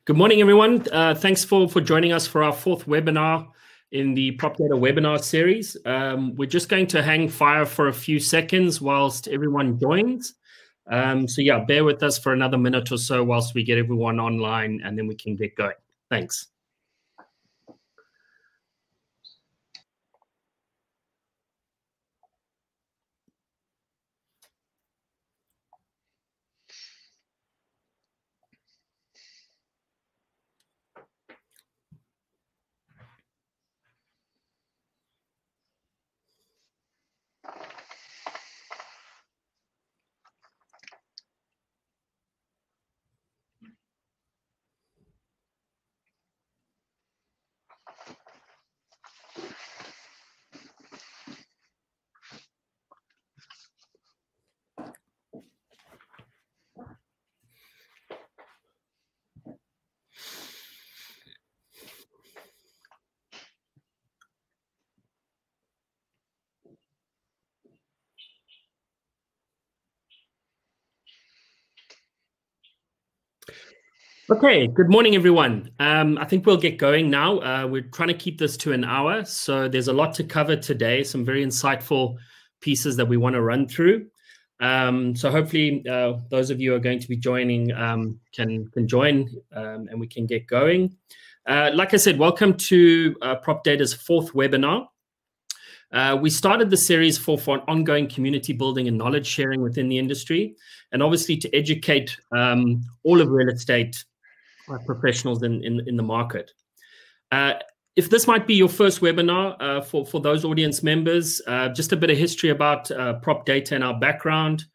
Good morning, everyone. Thanks for joining us for our fourth webinar in the Prop Data webinar series. We're just going to hang fire for a few seconds whilst everyone joins. So yeah, bear with us for another minute or so whilst we get everyone online, and then we can get going. Thanks. Okay, good morning, everyone. I think we'll get going now. We're trying to keep this to an hour, so there's a lot to cover today, some very insightful pieces that we want to run through. So hopefully those of you who are going to be joining can join and we can get going. Like I said, welcome to Prop Data's fourth webinar. We started the series for ongoing community building and knowledge sharing within the industry, and obviously to educate all of real estate professionals in the market. If this might be your first webinar for those audience members, just a bit of history about Prop Data and our background.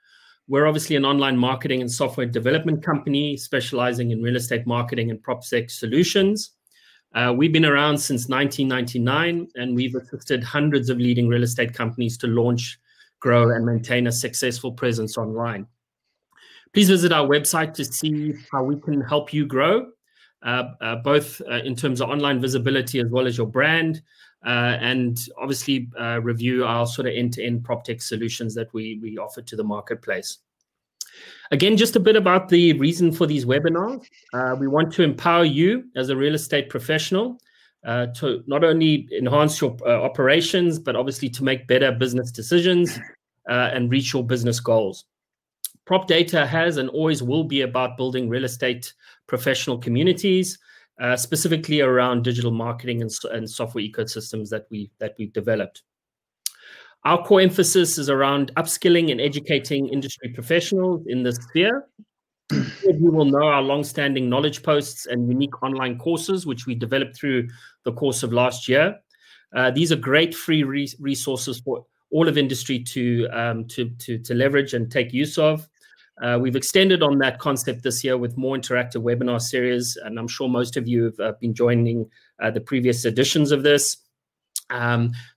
We're obviously an online marketing and software development company specializing in real estate marketing and PropSec solutions. We've been around since 1999, and we've assisted hundreds of leading real estate companies to launch, grow, and maintain a successful presence online. Please visit our website to see how we can help you grow, both in terms of online visibility as well as your brand, and obviously review our sort of end-to-end PropTech solutions that we offer to the marketplace. Again, just a bit about the reason for these webinars. We want to empower you as a real estate professional to not only enhance your operations, but obviously to make better business decisions and reach your business goals. Prop Data has and always will be about building real estate professional communities, specifically around digital marketing and software ecosystems that we've developed. Our core emphasis is around upskilling and educating industry professionals in this sphere. You will know our long-standing knowledge posts and unique online courses, which we developed through the course of last year. These are great free resources for all of industry to leverage and take use of. We've extended on that concept this year with more interactive webinar series, and I'm sure most of you have been joining the previous editions of this.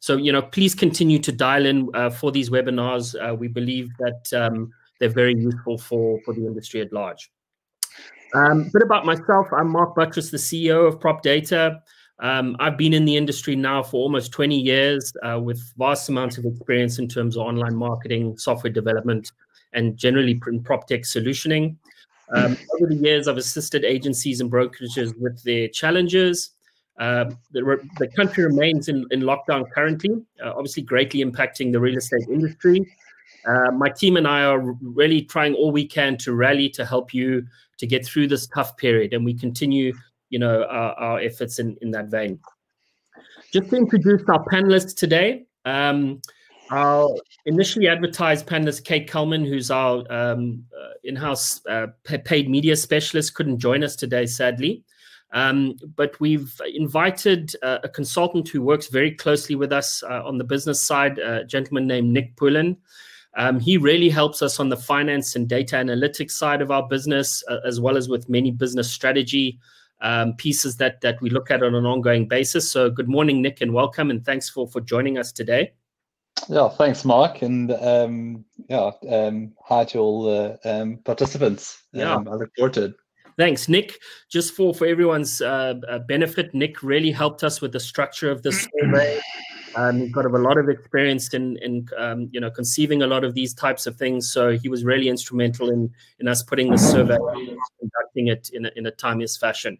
So, please continue to dial in for these webinars. We believe that they're very useful for the industry at large. A bit about myself. I'm Mark Buttress, the CEO of Prop Data. I've been in the industry now for almost 20 years with vast amounts of experience in terms of online marketing, software development, and generally in PropTech solutioning. Over the years, I've assisted agencies and brokerages with their challenges. The country remains in lockdown currently, obviously greatly impacting the real estate industry. My team and I are really trying all we can to rally to help you to get through this tough period, and we continue our efforts in that vein. Just to introduce our panelists today, our initially advertised panelist, Kate Cullman, who's our in-house paid media specialist, couldn't join us today, sadly. But we've invited a consultant who works very closely with us on the business side, a gentleman named Nick Pullen. He really helps us on the finance and data analytics side of our business, as well as with many business strategy pieces that we look at on an ongoing basis. So good morning, Nick, and welcome, and thanks for joining us today. Yeah, thanks, Mark, and hi to all the participants. I look forward to it. Thanks, Nick. Just for everyone's benefit, Nick really helped us with the structure of this survey. He's got a lot of experience in conceiving a lot of these types of things. So he was really instrumental in us putting this survey and conducting adopting it in a timeless fashion.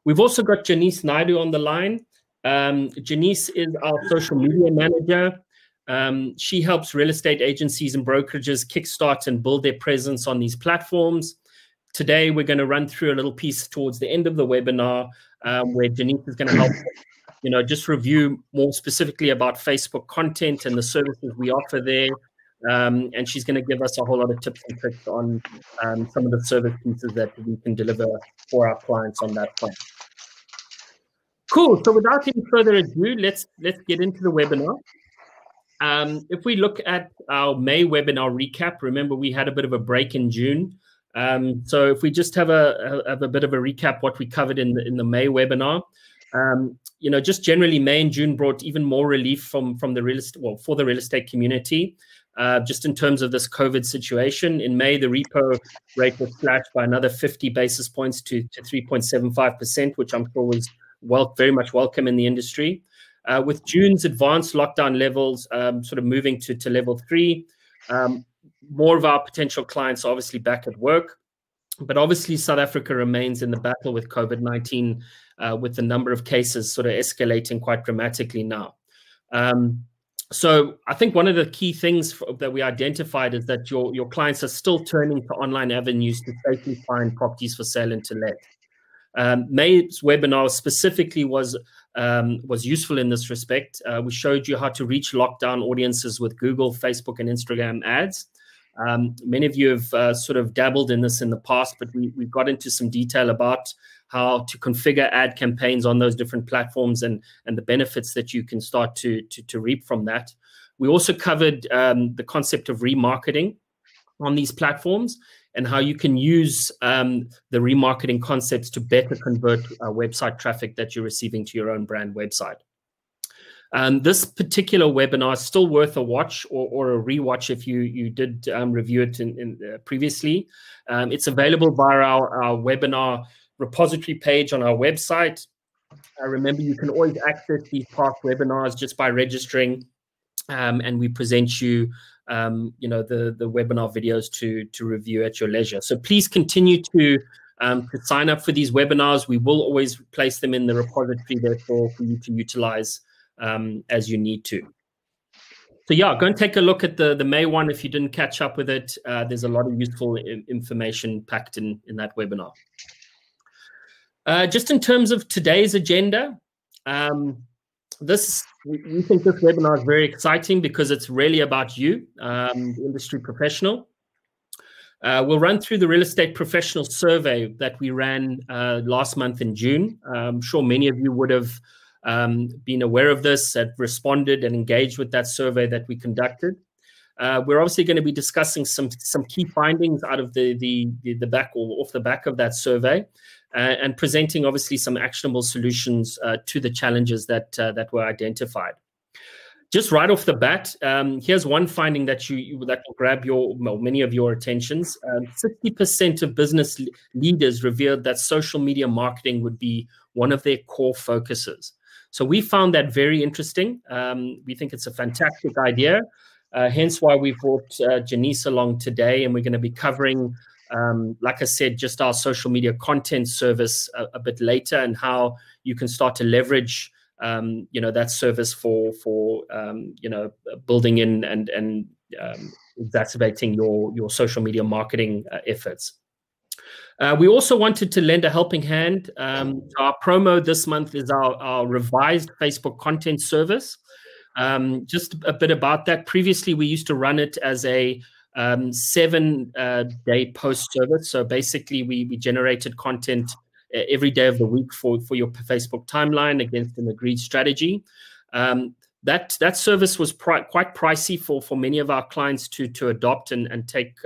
We've also got Janice Naidu on the line. Janice is our social media manager. She helps real estate agencies and brokerages kickstart and build their presence on these platforms. Today, we're going to run through a little piece towards the end of the webinar where Janice is going to help, just review more specifically about Facebook content and the services we offer there. And she's going to give us a whole lot of tips and tricks on some of the service pieces that we can deliver for our clients on that front. Cool. So without any further ado, let's get into the webinar. If we look at our May webinar recap, remember we had a bit of a break in June. So if we just have a bit of a recap what we covered in the May webinar, just generally May and June brought even more relief from the real estate, for the real estate community. Just in terms of this COVID situation, in May the repo rate was slashed by another 50 basis points to 3.75%, which I'm sure was very much welcome in the industry. With June's advanced lockdown levels sort of moving to level 3, more of our potential clients are obviously back at work. But obviously, South Africa remains in the battle with COVID-19, with the number of cases sort of escalating quite dramatically now. So I think one of the key things that we identified is that your clients are still turning to online avenues to safely find properties for sale and to let. May's webinar specifically was useful in this respect. We showed you how to reach lockdown audiences with Google, Facebook, and Instagram ads. Many of you have sort of dabbled in this in the past, but we got into some detail about how to configure ad campaigns on those different platforms and the benefits that you can start to reap from that. We also covered the concept of remarketing on these platforms and how you can use the remarketing concepts to better convert website traffic that you're receiving to your own brand website. This particular webinar is still worth a watch or a rewatch if you did review it previously. It's available via our webinar repository page on our website. Remember, you can always access these past webinars just by registering, and we present you, the webinar videos to review at your leisure. So please continue to sign up for these webinars. We will always place them in the repository, therefore, for you to utilize as you need to. So yeah, go and take a look at the May one if you didn't catch up with it. There's a lot of useful information packed in that webinar. Just in terms of today's agenda, we think this webinar is very exciting because it's really about you, the industry professional. We'll run through the real estate professional survey that we ran last month in June. I'm sure many of you would have been aware of this, had responded and engaged with that survey that we conducted. We're obviously going to be discussing some key findings out of the back or off the back of that survey, and presenting obviously some actionable solutions to the challenges that were identified. Just right off the bat, here's one finding that will grab many of your attentions. 60% of business leaders revealed that social media marketing would be one of their core focuses. So we found that very interesting. We think it's a fantastic idea, hence why we brought Janice along today, and we're going to be covering, like I said, just our social media content service a bit later, and how you can start to leverage that service for building in and exacerbating your social media marketing efforts. We also wanted to lend a helping hand. Our promo this month is our revised Facebook content service. Just a bit about that. Previously, we used to run it as a 7-day post service. So basically, we generated content every day of the week for your Facebook timeline against an agreed strategy. That service was quite pricey for many of our clients to adopt and take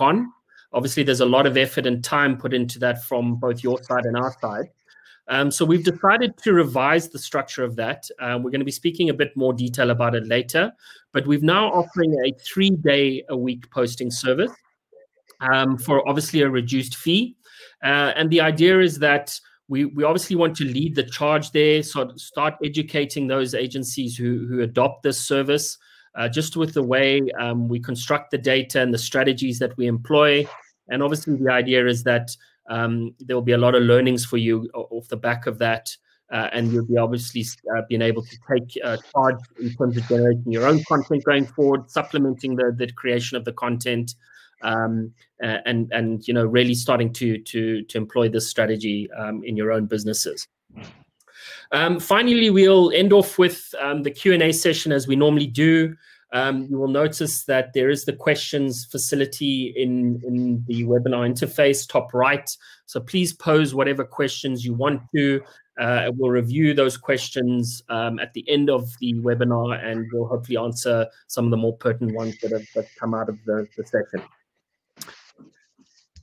on. Obviously, there's a lot of effort and time put into that from both your side and our side. So we've decided to revise the structure of that. We're going to be speaking a bit more detail about it later, but we've now offering a 3-day-a-week posting service for obviously a reduced fee. And the idea is that we obviously want to lead the charge there, so start educating those agencies who adopt this service, just with the way we construct the data and the strategies that we employ. And obviously the idea is that there will be a lot of learnings for you off the back of that. And you'll be obviously being able to take charge in terms of generating your own content going forward, supplementing the creation of the content, and really starting to employ this strategy in your own businesses. Finally, we'll end off with the Q&A session as we normally do. You will notice that there is the questions facility in the webinar interface, top right. So please pose whatever questions you want to. We'll review those questions at the end of the webinar, and we'll hopefully answer some of the more pertinent ones that have come out of the session.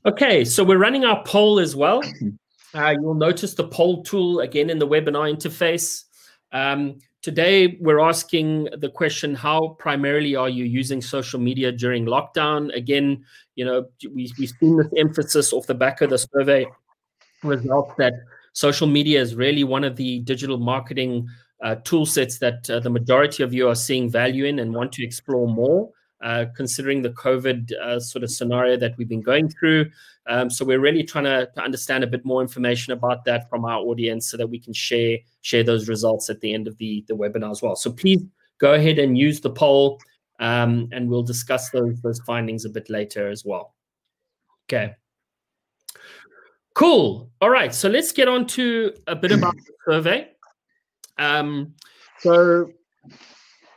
Okay, so we're running our poll as well. You'll notice the poll tool again in the webinar interface. Today, we're asking the question, how primarily are you using social media during lockdown? Again, we've seen this emphasis off the back of the survey results that social media is really one of the digital marketing tool sets that the majority of you are seeing value in and want to explore more, considering the COVID sort of scenario that we've been going through. So we're really trying to understand a bit more information about that from our audience so that we can share those results at the end of the webinar as well. So please go ahead and use the poll, and we'll discuss those findings a bit later as well. Okay. Cool. All right. So let's get on to a bit about the survey. So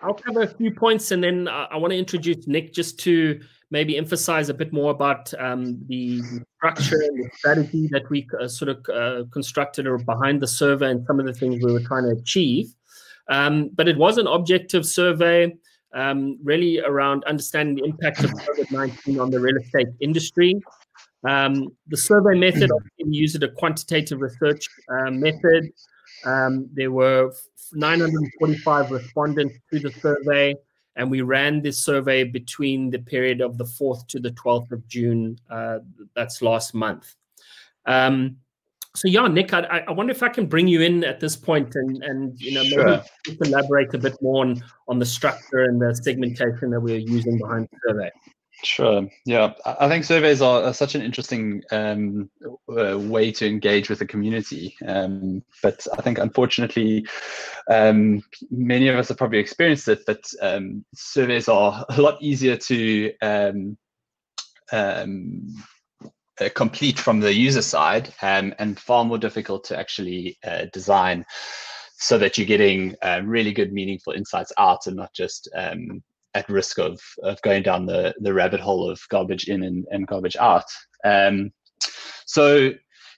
I'll cover a few points, and then I want to introduce Nick just to maybe emphasize a bit more about the structure and the strategy that we sort of constructed or behind the survey and some of the things we were trying to achieve. But it was an objective survey, really around understanding the impact of COVID-19 on the real estate industry. The survey method, we used a quantitative research method. There were 945 respondents to the survey, and we ran this survey between the period of the 4th to the 12th of June. That's last month. So yeah, Nick, I wonder if I can bring you in at this point and Sure. maybe just elaborate a bit more on the structure and the segmentation that we're using behind the survey. Sure. Yeah, I think surveys are such an interesting way to engage with the community. But I think, unfortunately, many of us have probably experienced it, but surveys are a lot easier to complete from the user side, and far more difficult to actually design so that you're getting really good, meaningful insights out, and not just at risk of going down the rabbit hole of garbage in and garbage out. So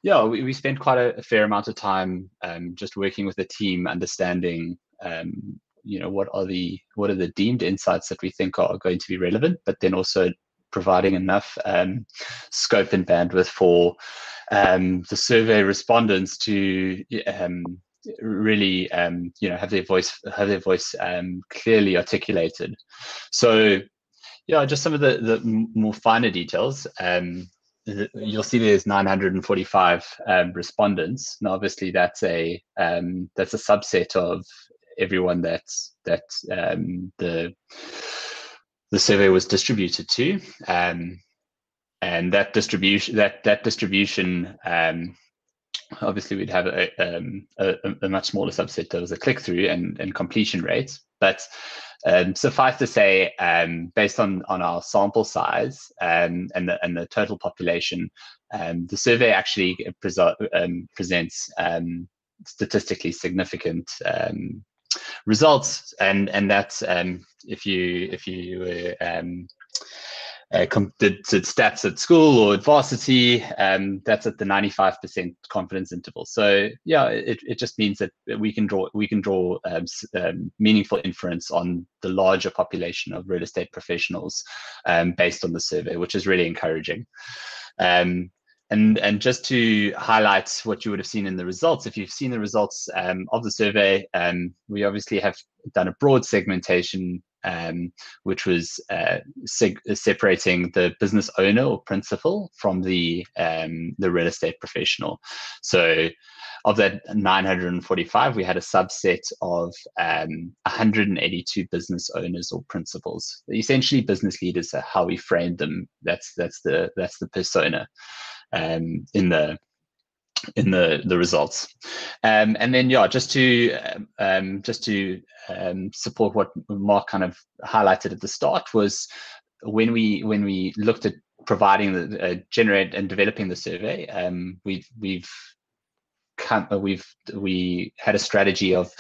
yeah, we spent quite a fair amount of time just working with the team, understanding what are the deemed insights that we think are going to be relevant, but then also providing enough scope and bandwidth for the survey respondents to really have their voice clearly articulated. So yeah, just some of the more finer details. You'll see there's 945 respondents. Now, obviously, that's a subset of everyone that the survey was distributed to, and that distribution. Obviously, we'd have a much smaller subset that was a click-through and completion rates. But suffice to say, based on our sample size and the total population, the survey actually presents statistically significant results, and that's if you were did stats at school or at varsity, that's at the 95% confidence interval. So yeah, it just means that we can draw meaningful inference on the larger population of real estate professionals based on the survey, which is really encouraging. And just to highlight what you would have seen in the results, if you've seen the results of the survey, we obviously have done a broad segmentation, which was separating the business owner or principal from the real estate professional. So of that 945, we had a subset of 182 business owners or principals. Essentially, business leaders are how we framed them. That's the persona in the results. And then just to support what Mark kind of highlighted at the start, was when we looked at providing the generate and developing the survey, we had a strategy of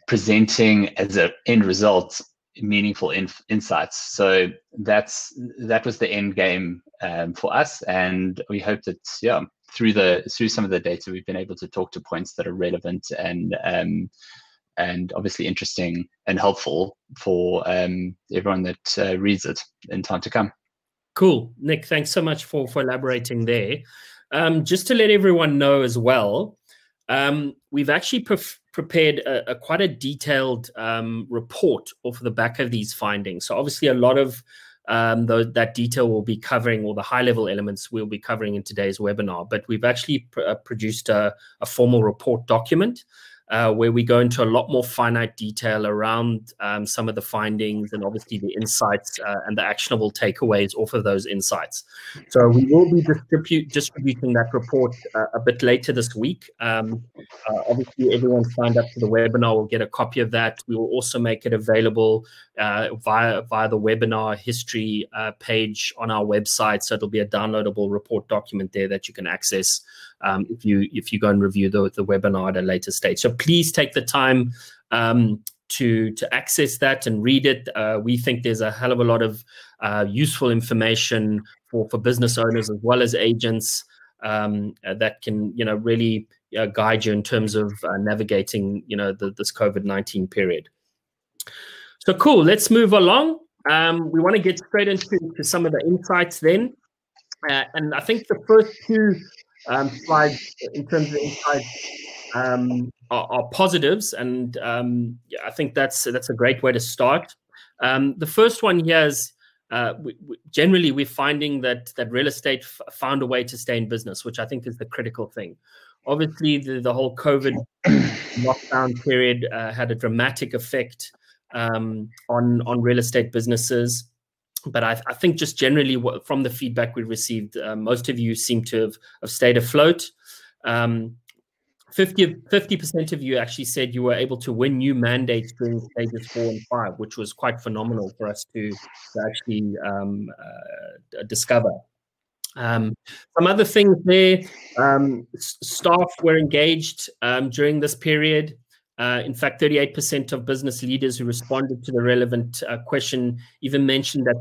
presenting as an end result meaningful insights. So that was the end game for us, and we hope that through some of the data we've been able to talk to points that are relevant and obviously interesting and helpful for everyone that reads it in time to come. Cool, Nick. Thanks so much for elaborating there. Just to let everyone know as well, we've actually prepared quite a detailed report off the back of these findings. So obviously a lot of that detail will be covering, or the high-level elements we'll be covering in today's webinar, but we've actually produced a formal report document where we go into a lot more finite detail around some of the findings and obviously the insights and the actionable takeaways off of those insights. So we will be distributing that report a bit later this week. Obviously, everyone signed up to the webinar will get a copy of that. We will also make it available via the webinar history page on our website. So it'll be a downloadable report document there that you can access if you go and review the webinar at a later stage. So please take the time to access that and read it. We think there's a hell of a lot of useful information for business owners as well as agents that can really guide you in terms of navigating this COVID-19 period. So cool, let's move along. We want to get straight into some of the insights then. And I think the first two slides in terms of insights are positives, and I think that's a great way to start. The first one here is generally we're finding that real estate found a way to stay in business, which I think is the critical thing. Obviously, the whole COVID lockdown period had a dramatic effect on real estate businesses. But I think just generally from the feedback we received, most of you seem to have stayed afloat. 50% of you actually said you were able to win new mandates during stages 4 and 5, which was quite phenomenal for us to actually discover. Some other things there, staff were engaged during this period. In fact, 38% of business leaders who responded to the relevant question even mentioned that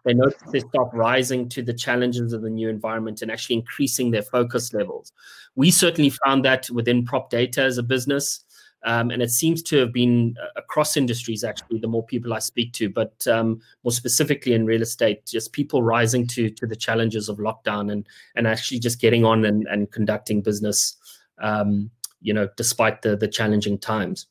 they noticed their staff rising to the challenges of the new environment and actually increasing their focus levels. We certainly found that within prop data as a business, and it seems to have been across industries, actually, the more people I speak to, but more specifically in real estate, just people rising to the challenges of lockdown and actually just getting on and conducting business despite the challenging times.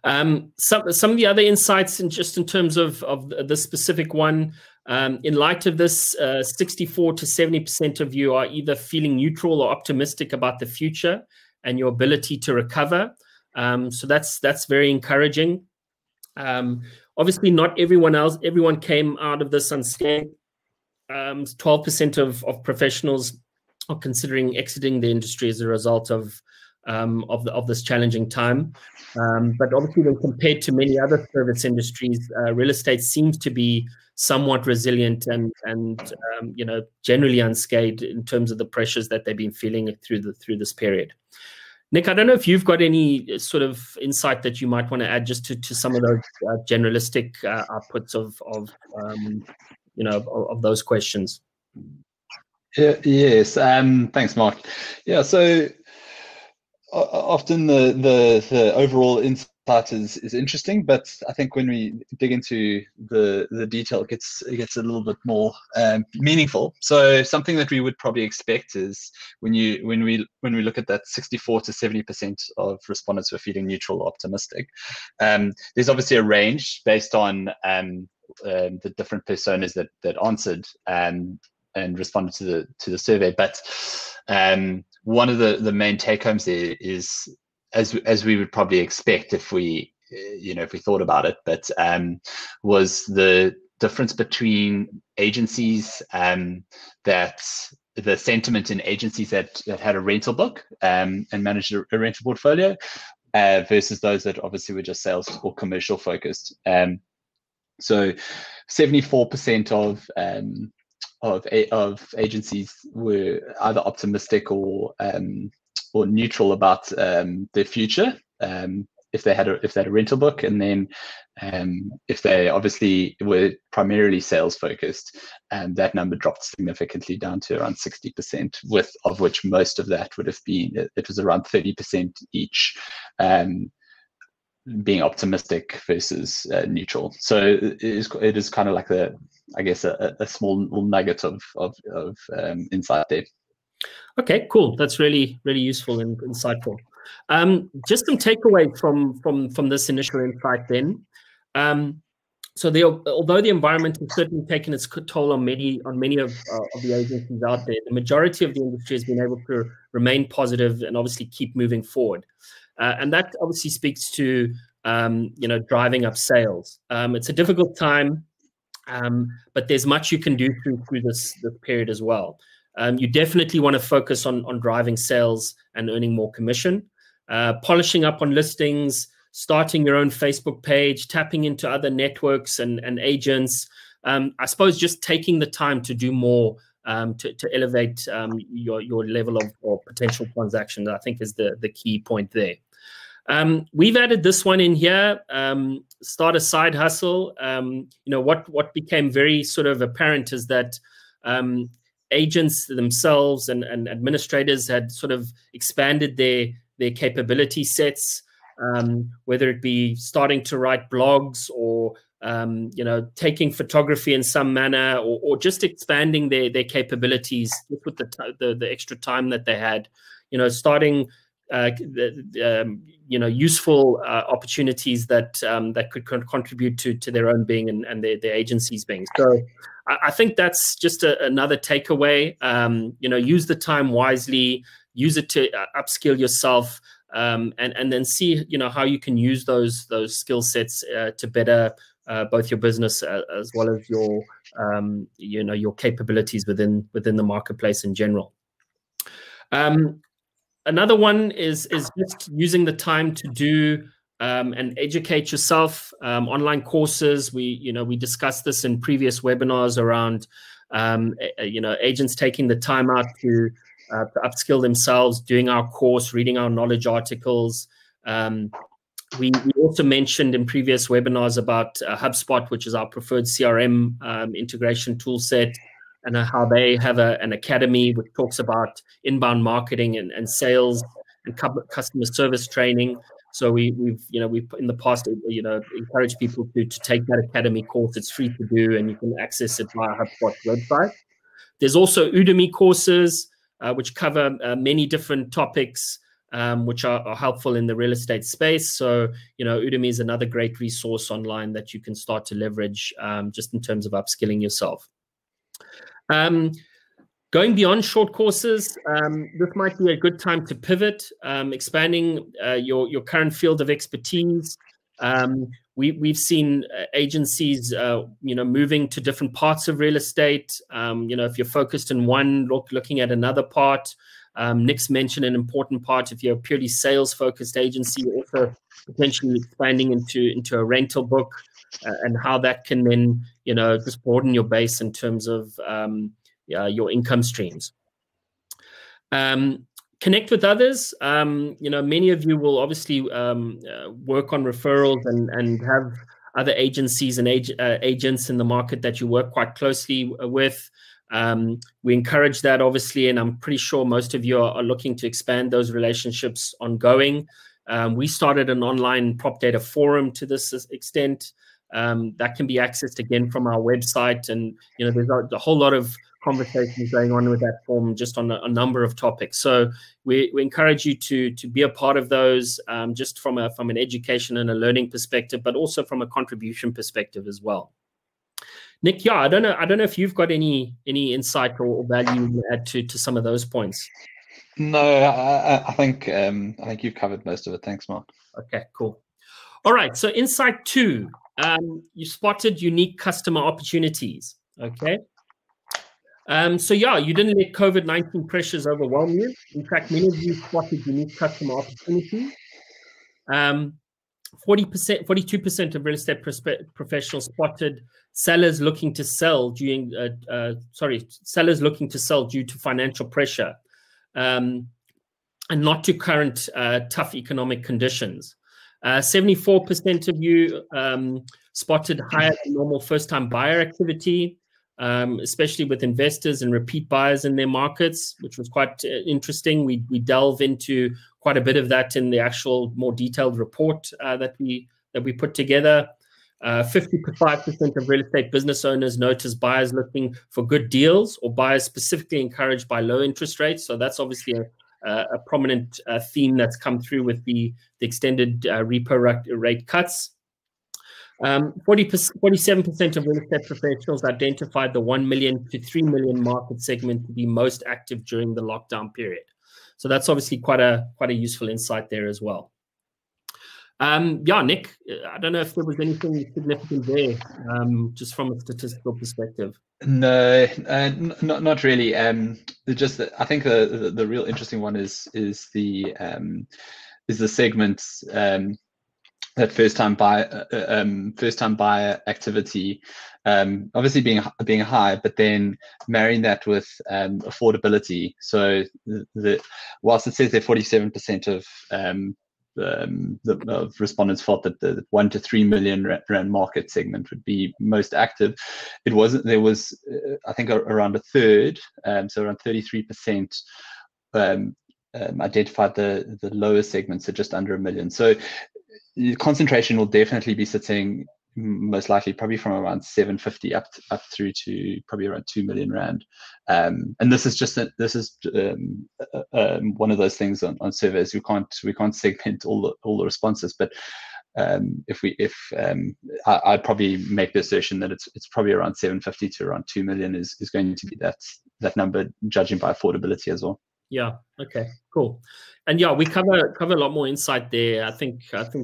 Some of the other insights, in terms of this specific one, in light of this, 64 to 70% of you are either feeling neutral or optimistic about the future and your ability to recover. So that's very encouraging. Obviously, not everyone came out of this unscathed. 12% of professionals are considering exiting the industry as a result of this challenging time. But obviously, when compared to many other service industries, real estate seems to be somewhat resilient and generally unscathed in terms of the pressures that they've been feeling through this period. Nick, I don't know if you've got any sort of insight that you might want to add just to some of those generalistic outputs of those questions. Yes. Thanks, Mark. Yeah. So often the overall insight is interesting, but I think when we dig into the detail, it gets a little bit more meaningful. So something that we would probably expect is when we look at that 64 to 70% of respondents who are feeling neutral or optimistic, there's obviously a range based on the different personas that answered and responded to the survey, but one of the main take homes there is, as we would probably expect if we if we thought about it, but was the difference between agencies that the sentiment in agencies that had a rental book and managed a rental portfolio versus those that obviously were just sales or commercial focused. So 74% of agencies were either optimistic or neutral about their future if they had a rental book, and then if they obviously were primarily sales focused, that number dropped significantly down to around 60%, of which most of that would have been, it was around 30% each, being optimistic versus neutral. So it is kind of like a small little nugget of insight there. Okay, cool. That's really, really useful and insightful. Just some takeaway from this initial insight then. So although the environment has certainly taken its toll on many of the agencies out there, the majority of the industry has been able to remain positive and obviously keep moving forward. And that obviously speaks to driving up sales. It's a difficult time, but there's much you can do through this period as well. You definitely want to focus on driving sales and earning more commission, polishing up on listings, starting your own Facebook page, tapping into other networks and agents. I suppose just taking the time to do more to elevate your level of or potential transactions, I think, is the key point there. We've added this one in here, start a side hustle. What became very sort of apparent is that agents themselves and administrators had sort of expanded their capability sets, whether it be starting to write blogs or taking photography in some manner, or just expanding their capabilities with the extra time that they had, starting useful opportunities that could contribute to their own being and their agency's being. So I think that's just another takeaway. Use the time wisely, use it to upskill yourself, and then see how you can use those skill sets to better both your business as well as your capabilities within the marketplace in general. Another one is just using the time to do and educate yourself. Online courses. We discussed this in previous webinars around agents taking the time out to upskill themselves, doing our course, reading our knowledge articles. We also mentioned in previous webinars about HubSpot, which is our preferred CRM integration tool set, and how they have an academy which talks about inbound marketing and sales and customer service training. So we've in the past encouraged people to take that academy course. It's free to do, and you can access it via HubSpot's website. There's also Udemy courses which cover many different topics which are helpful in the real estate space. So Udemy is another great resource online that you can start to leverage just in terms of upskilling yourself. Going beyond short courses, this might be a good time to pivot, expanding your current field of expertise. We've seen agencies, moving to different parts of real estate. If you're focused in one, looking at another part. Nick's mentioned an important part. If you're a purely sales-focused agency, also potentially expanding into a rental book, and how that can then, just broaden your base in terms of your income streams. Connect with others. Many of you will obviously work on referrals and have other agencies and agents in the market that you work quite closely with. We encourage that, obviously, and I'm pretty sure most of you are looking to expand those relationships ongoing. We started an online prop data forum to this extent. That can be accessed again from our website, and there's a whole lot of conversations going on with that forum just on a number of topics. So we encourage you to be a part of those, just from an education and a learning perspective, but also from a contribution perspective as well. Nick, yeah, I don't know if you've got any insight or value you add to some of those points. No, I think you've covered most of it. Thanks, Mark. Okay, cool. All right, so insight 2, you spotted unique customer opportunities. Okay. So yeah, you didn't let COVID-19 pressures overwhelm you. In fact, many of you spotted unique customer opportunities. 40%, 42% of real estate professionals spotted sellers looking to sell due to financial pressure, and not to current tough economic conditions. 74% of you spotted higher than normal first-time buyer activity, especially with investors and repeat buyers in their markets, which was quite interesting. We delve into quite a bit of that in the actual more detailed report that we put together. 55% of real estate business owners notice buyers looking for good deals, or buyers specifically encouraged by low interest rates. So that's obviously a prominent theme that's come through with the extended repo rate cuts. 47% of real estate professionals identified the 1 million to 3 million market segment to be most active during the lockdown period. So that's obviously quite a useful insight there as well. Yeah, Nick, I don't know if there was anything significant there, just from a statistical perspective. No, not really. Just I think the real interesting one is the segments that first time buyer activity, obviously being high, but then marrying that with affordability. So whilst it says that 47% of the respondents thought that the 1 to 3 million rand market segment would be most active, it wasn't. There was I think around a third, so around 33%. Identified the lower segments, so just under 1 million. So the concentration will definitely be sitting most likely probably from around 750 up through to probably around 2 million rand. And this is just one of those things on surveys. We can't segment all the responses, but I'd probably make the assertion that it's probably around 750 to around 2 million is going to be that number, judging by affordability as well. Yeah. Okay. Cool. And yeah, we cover a lot more insight there. I think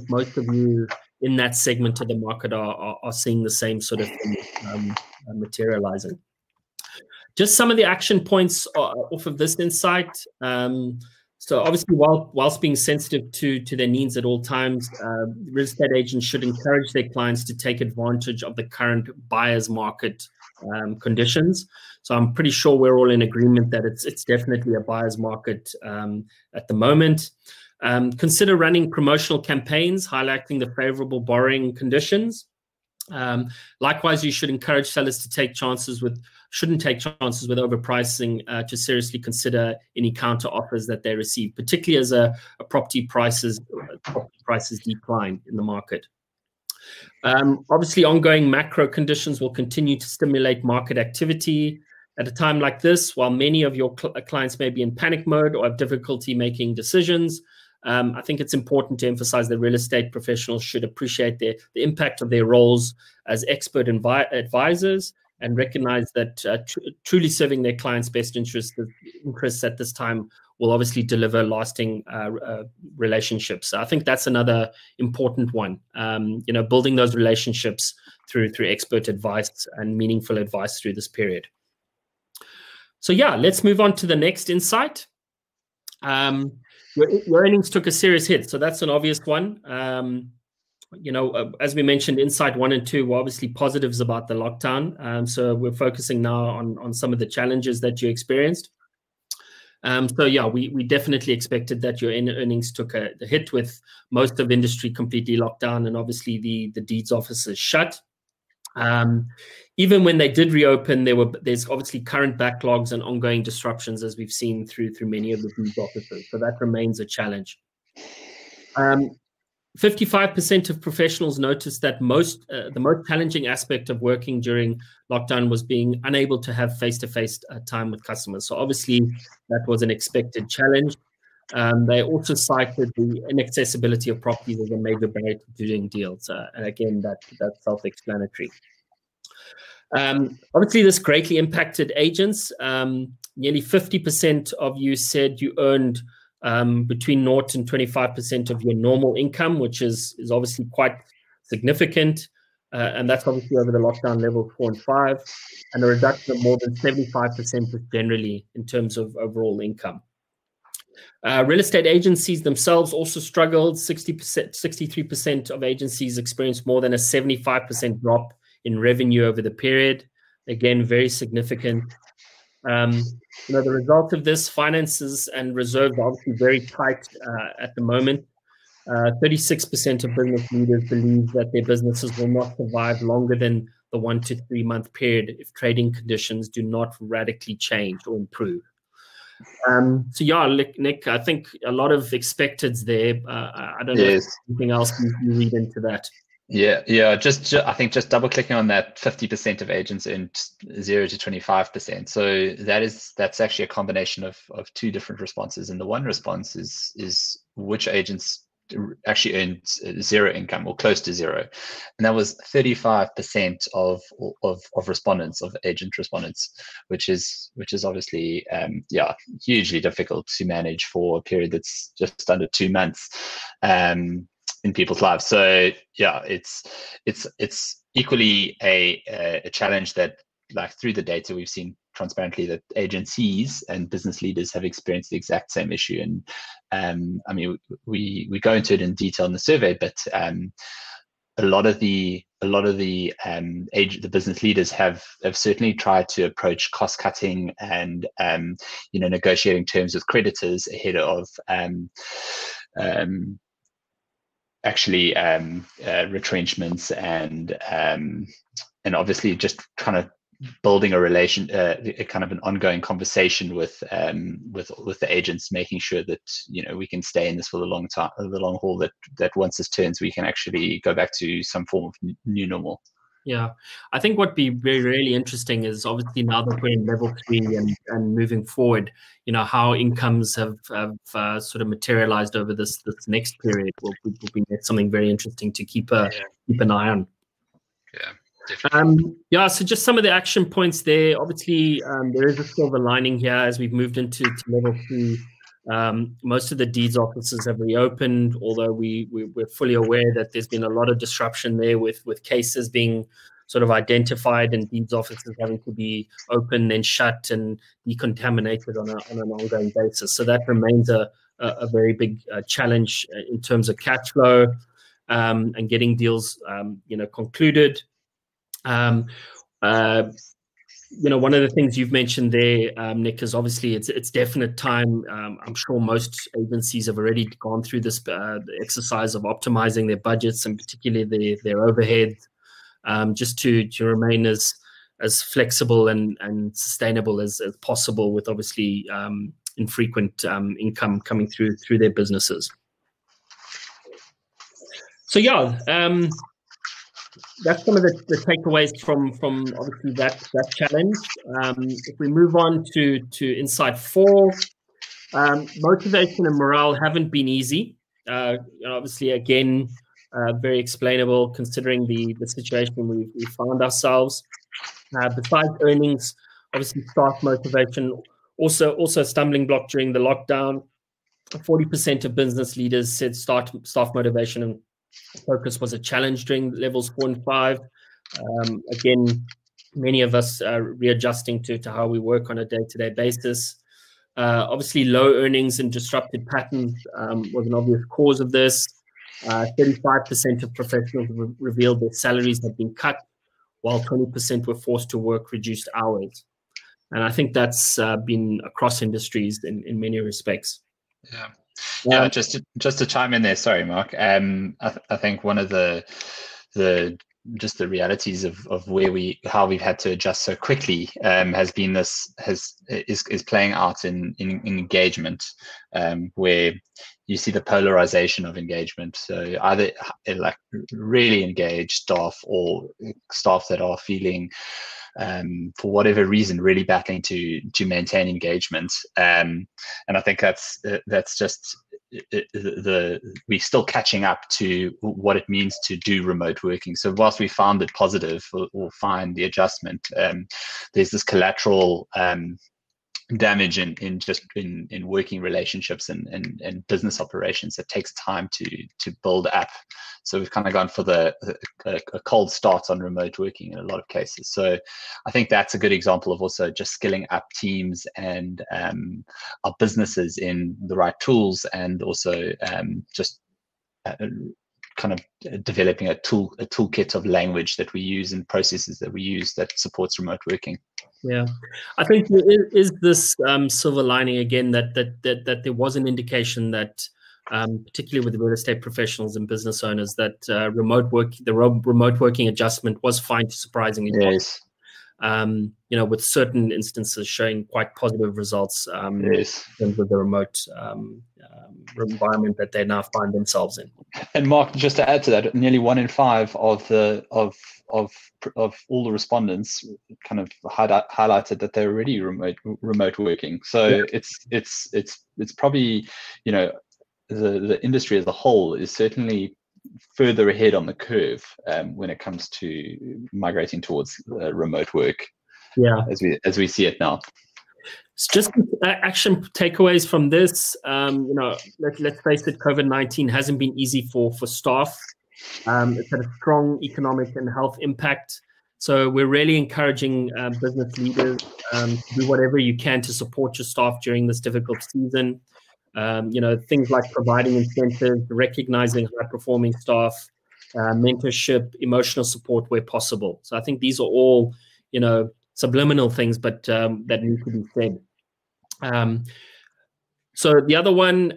most of you in that segment of the market are seeing the same sort of thing materializing. Just some of the action points off of this insight. So obviously, whilst being sensitive to their needs at all times, real estate agents should encourage their clients to take advantage of the current buyer's market conditions. So I'm pretty sure we're all in agreement that it's definitely a buyer's market at the moment. Consider running promotional campaigns highlighting the favorable borrowing conditions. Likewise, you should encourage sellers to shouldn't take chances with overpricing, to seriously consider any counter offers that they receive, particularly as property prices decline in the market. Obviously, ongoing macro conditions will continue to stimulate market activity. At a time like this, while many of your clients may be in panic mode or have difficulty making decisions, I think it's important to emphasize that real estate professionals should appreciate the impact of their roles as expert advisors, and recognize that truly serving their clients' best interests at this time will obviously deliver lasting relationships. So I think that's another important one. Building those relationships through expert advice and meaningful advice through this period. So yeah, let's move on to the next insight. Your earnings took a serious hit, so that's an obvious one. As we mentioned, insight 1 and 2 were obviously positives about the lockdown. So we're focusing now on some of the challenges that you experienced. So yeah, we definitely expected that your earnings took a hit with most of industry completely locked down, and obviously the deeds offices shut. Even when they did reopen, there's obviously current backlogs and ongoing disruptions, as we've seen through many of the deeds offices. So that remains a challenge. 55% of professionals noticed that the most challenging aspect of working during lockdown was being unable to have face-to-face time with customers. So obviously that was an expected challenge. They also cited the inaccessibility of properties as a major barrier to doing deals. And again, that's self-explanatory. Obviously, this greatly impacted agents. nearly 50% of you said you earned between 0 and 25% of your normal income, which is obviously quite significant. And that's obviously over the lockdown levels 4 and 5. And a reduction of more than 75% generally in terms of overall income. Real estate agencies themselves also struggled. 63% of agencies experienced more than a 75% drop in revenue over the period. Again, very significant. The result of this, finances and reserves are obviously very tight at the moment. 36% of business leaders believe that their businesses will not survive longer than the 1 to 3 month period if trading conditions do not radically change or improve. So yeah, Nick, I think a lot of expecteds there. I don't know if anything else you read into that. Yeah. I think just double clicking on that, 50% of agents earned 0 to 25%. So that's actually a combination of two different responses. And the one response is which agents actually earned zero income or close to zero, and that was 35% of respondents, of agent respondents, which is obviously hugely difficult to manage for a period that's just under 2 months in people's lives. So yeah, it's equally a challenge that, like, through the data we've seen transparently that agencies and business leaders have experienced the exact same issue. And I mean, we go into it in detail in the survey, but a lot of the business leaders have certainly tried to approach cost cutting and negotiating terms with creditors ahead of retrenchments and obviously just kind of building a kind of an ongoing conversation with the agents, making sure that we can stay in this for the long haul. That once this turns, we can actually go back to some form of new normal. Yeah, I think what'd be really interesting is obviously now that we're in level 3 and moving forward, how incomes have sort of materialized over this next period will be something very interesting to keep an eye on. Yeah. So just some of the action points there. Obviously, there is a silver lining here as we've moved into level 3. Most of the deeds offices have reopened, although we're fully aware that there's been a lot of disruption there with cases being sort of identified and deeds offices having to be open and shut and decontaminated on an ongoing basis. So that remains a very big challenge in terms of cash flow and getting deals concluded. One of the things you've mentioned there, Nick, is obviously it's definite time. I'm sure most agencies have already gone through this exercise of optimizing their budgets and particularly their overheads, just to remain as flexible and sustainable as possible, with obviously infrequent income coming through their businesses. So yeah. That's some of the takeaways from obviously that challenge. If we move on to Insight 4, motivation and morale haven't been easy. Obviously, again, very explainable considering the situation we found ourselves. Besides earnings, obviously staff motivation also a stumbling block during the lockdown. 40% of business leaders said staff motivation and focus was a challenge during levels 4 and 5. Again, many of us are readjusting to how we work on a day-to-day basis. Obviously, low earnings and disrupted patterns was an obvious cause of this. 35% of professionals revealed their salaries had been cut, while 20% were forced to work reduced hours. And I think that's been across industries in many respects. Yeah, just to chime in there, sorry, Mark. I think one of the realities of how we've had to adjust so quickly has been is playing out in engagement, where you see the polarization of engagement. So either like really engaged staff or staff that are feeling for whatever reason really battling to maintain engagement, and I think that's just we're still catching up to what it means to do remote working. So whilst we found it positive or find the adjustment, there's this collateral damage in working relationships and business operations. It takes time to build up. So we've kind of gone for a cold start on remote working in a lot of cases. So I think that's a good example of also just skilling up teams and our businesses in the right tools, and also just kind of developing a toolkit of language that we use and processes that we use that supports remote working. Yeah, I think there is this silver lining again that there was an indication that, particularly with the real estate professionals and business owners, that the remote working adjustment was fine to surprisingly yes. With certain instances showing quite positive results yes. in the remote environment that they now find themselves in. And Mark, just to add to that, nearly 1 in 5 of all the respondents kind of highlighted that they're already remote working. So yeah. it's probably, the industry as a whole is certainly further ahead on the curve when it comes to migrating towards remote work. Yeah, as we see it now. It's just action takeaways from this. Let's face it, COVID-19 hasn't been easy for staff. It's had a strong economic and health impact. So we're really encouraging business leaders to do whatever you can to support your staff during this difficult season. Things like providing incentives, recognizing high-performing staff, mentorship, emotional support where possible. So I think these are all, subliminal things, but that need to be said. So the other one,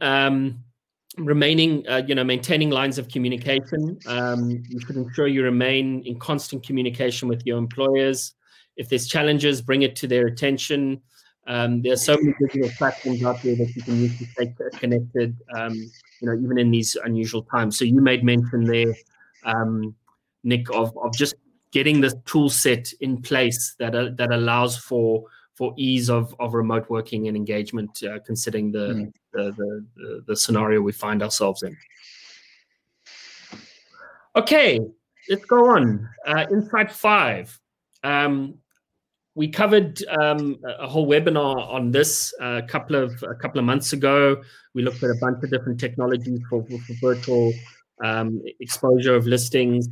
maintaining lines of communication. You should ensure you remain in constant communication with your employers. If there's challenges, bring it to their attention. There are so many digital platforms out there that you can use to stay connected, even in these unusual times. So you made mention there, Nick, of just getting the tool set in place that allows for ease of remote working and engagement, considering the scenario we find ourselves in. Okay, let's go on. Insight 5. We covered a whole webinar on this a couple of months ago. We looked at a bunch of different technologies for virtual exposure of listings.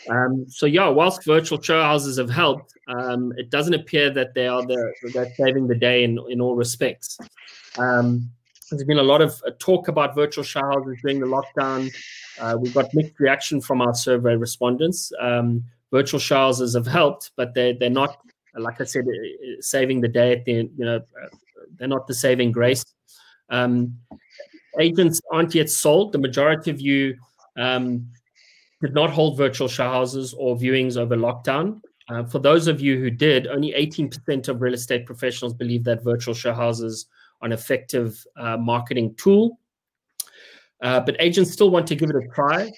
Whilst virtual show houses have helped, it doesn't appear that they're saving the day in all respects. There's been a lot of talk about virtual show houses during the lockdown. We've got mixed reaction from our survey respondents. Virtual show houses have helped, but they're not, like I said, saving the day at the end. They're not the saving grace. Agents aren't yet sold. The majority of you did not hold virtual show houses or viewings over lockdown. For those of you who did, only 18% of real estate professionals believe that virtual show houses are an effective marketing tool. But agents still want to give it a try.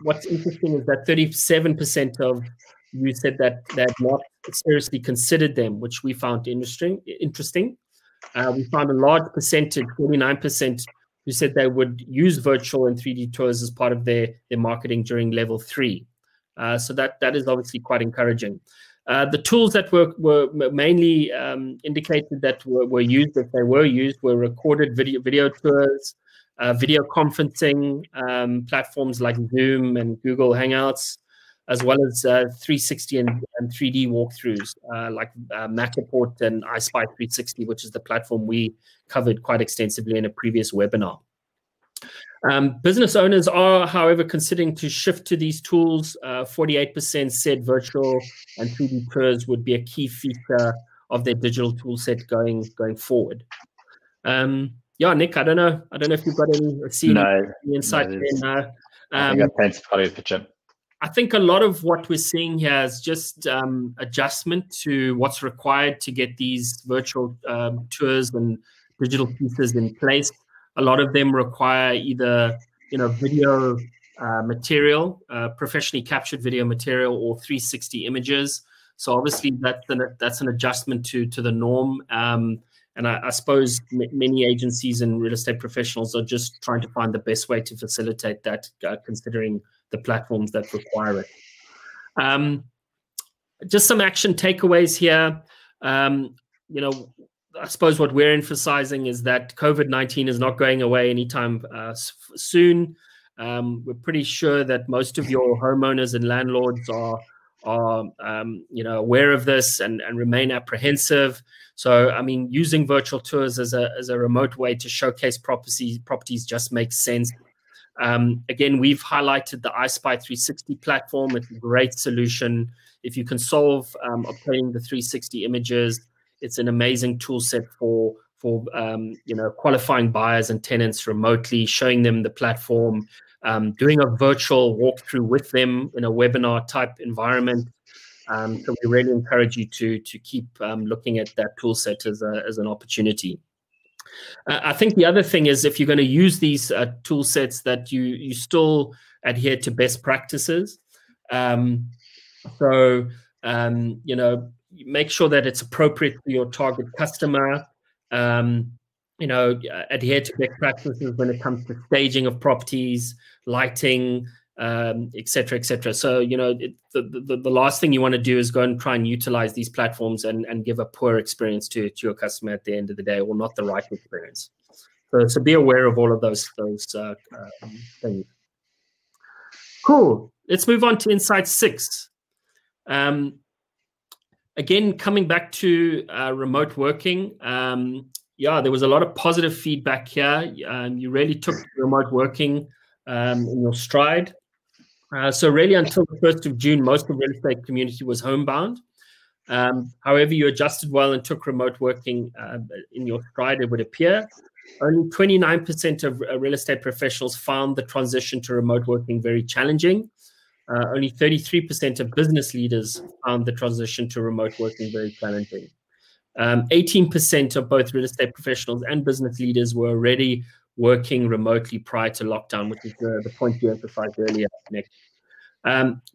What's interesting is that 37% of you said that they had not seriously considered them, which we found interesting. We found a large percentage, 49%, who said they would use virtual and 3D tours as part of their marketing during level 3. So that is obviously quite encouraging. The tools that were mainly indicated that were used, if they were used, were recorded video tours, video conferencing platforms like Zoom and Google Hangouts, as well as 360 and 3D walkthroughs like Macaport and iSpy 360, which is the platform we covered quite extensively in a previous webinar. Business owners are, however, considering to shift to these tools. 48% said virtual and 3D tours would be a key feature of their digital tool set going forward. Nick, I don't know if you've got any insight there. I think that paints probably a picture. I think a lot of what we're seeing here is just adjustment to what's required to get these virtual tours and digital pieces in place. A lot of them require either video material, professionally captured video material, or 360 images. So obviously that's an adjustment to the norm. And I suppose many agencies and real estate professionals are just trying to find the best way to facilitate that, considering the platforms that require it. Just some action takeaways here. I suppose what we're emphasizing is that COVID-19 is not going away anytime soon. We're pretty sure that most of your homeowners and landlords are aware of this and remain apprehensive. So, I mean, using virtual tours as a remote way to showcase properties just makes sense. Again, we've highlighted the iSpy 360 platform. It's a great solution. If you can solve obtaining the 360 images, it's an amazing tool set for qualifying buyers and tenants remotely, showing them the platform, doing a virtual walkthrough with them in a webinar type environment. So we really encourage you to keep looking at that tool set as an opportunity. I think the other thing is, if you're going to use these tool sets, that you still adhere to best practices. Make sure that it's appropriate for your target customer. Adhere to best practices when it comes to staging of properties, lighting, et cetera, et cetera. So, the last thing you want to do is go and try and utilize these platforms and give a poor experience to your customer at the end of the day, or not the right experience. So be aware of all of those things. Cool. Let's move on to Insight 6. Again, coming back to remote working, there was a lot of positive feedback here. You really took remote working in your stride. So really, until the 1st of June, most of the real estate community was homebound. However, you adjusted well and took remote working in your stride, it would appear. Only 29% of real estate professionals found the transition to remote working very challenging. Only 33% of business leaders found the transition to remote working very challenging. 18% of both real estate professionals and business leaders were already working remotely prior to lockdown, which is the point you emphasized earlier, Nick.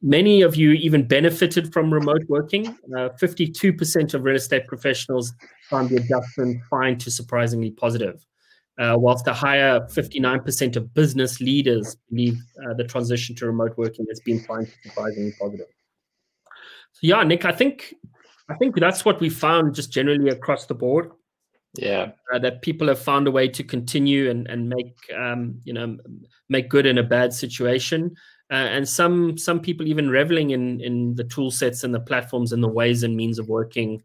Many of you even benefited from remote working. 52% of real estate professionals found the adjustment fine to surprisingly positive, whilst a higher 59% of business leaders believe the transition to remote working has been fine to surprisingly positive. So yeah, Nick, I think that's what we found just generally across the board. Yeah, that people have found a way to continue and make good in a bad situation, and some people even reveling in the tool sets and the platforms and the ways and means of working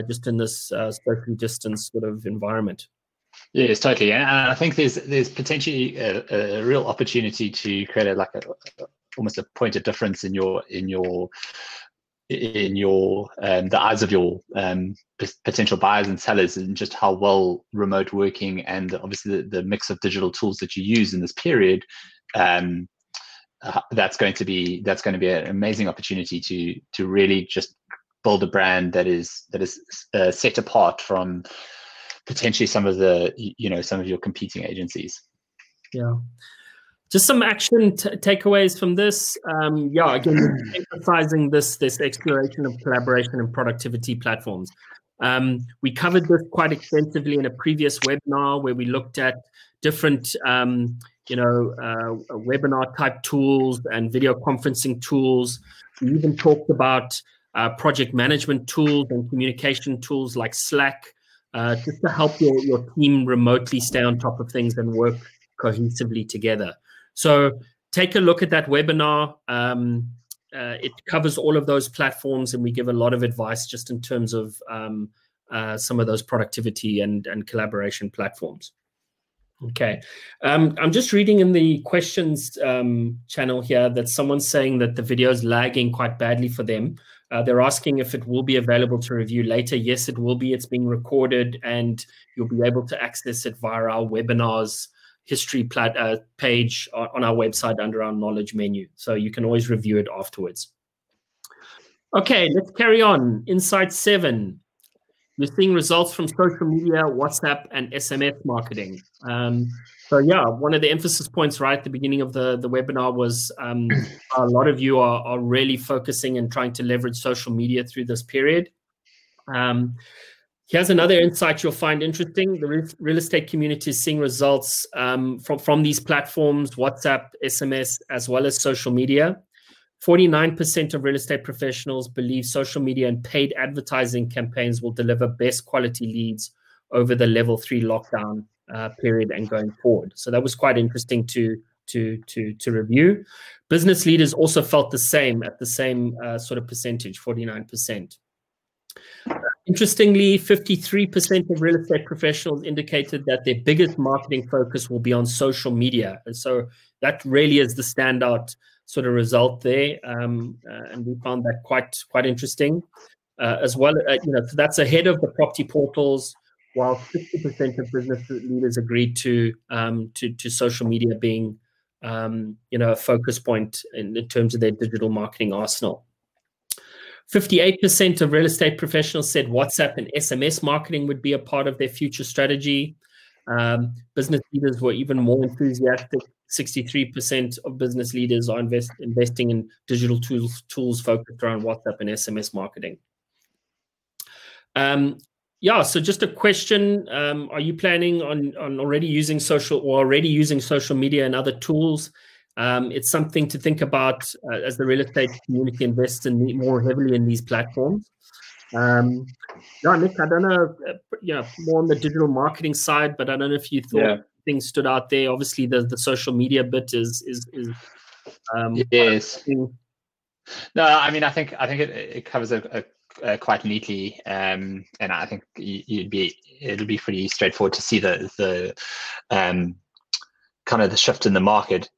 just in this socially distanced sort of environment. Yes, totally. And I think there's potentially a real opportunity to create almost a point of difference in the eyes of your potential buyers and sellers, and just how well remote working and obviously the mix of digital tools that you use in this period, that's going to be an amazing opportunity to really just build a brand that is set apart from potentially some of your competing agencies. Yeah. Just some action takeaways from this. Again, emphasizing this exploration of collaboration and productivity platforms. We covered this quite extensively in a previous webinar where we looked at different, webinar type tools and video conferencing tools. We even talked about project management tools and communication tools like Slack, just to help your team remotely stay on top of things and work cohesively together. So take a look at that webinar. It covers all of those platforms, and we give a lot of advice just in terms of some of those productivity and collaboration platforms. Okay. I'm just reading in the questions channel here that someone's saying that the video is lagging quite badly for them. They're asking if it will be available to review later. Yes, it will be. It's being recorded, and you'll be able to access it via our webinars history page on our website under our knowledge menu. So you can always review it afterwards. Okay, let's carry on. Insight 7. You're seeing results from social media, WhatsApp, and SMS marketing. So yeah, one of the emphasis points right at the beginning of the webinar was a lot of you are really focusing and trying to leverage social media through this period. Here's another insight you'll find interesting. The real estate community is seeing results from these platforms, WhatsApp, SMS, as well as social media. 49% of real estate professionals believe social media and paid advertising campaigns will deliver best quality leads over the level 3 lockdown period and going forward. So that was quite interesting to review. Business leaders also felt the same at the same sort of percentage, 49%. Interestingly, 53% of real estate professionals indicated that their biggest marketing focus will be on social media. And so that really is the standout sort of result there. And we found that quite interesting as well. So that's ahead of the property portals, while 60% of business leaders agreed to social media being a focus point in terms of their digital marketing arsenal. 58% of real estate professionals said WhatsApp and SMS marketing would be a part of their future strategy. Business leaders were even more enthusiastic. 63% of business leaders are investing in digital tools focused around WhatsApp and SMS marketing. So just a question. Are you planning on already using social media and other tools? It's something to think about as the real estate community invests more heavily in these platforms. Nick, I don't know, more on the digital marketing side, but I don't know if you thought things stood out there. Obviously, the social media bit is yes. No, I mean, I think it covers quite neatly, and I think it'll be pretty straightforward to see the kind of the shift in the market.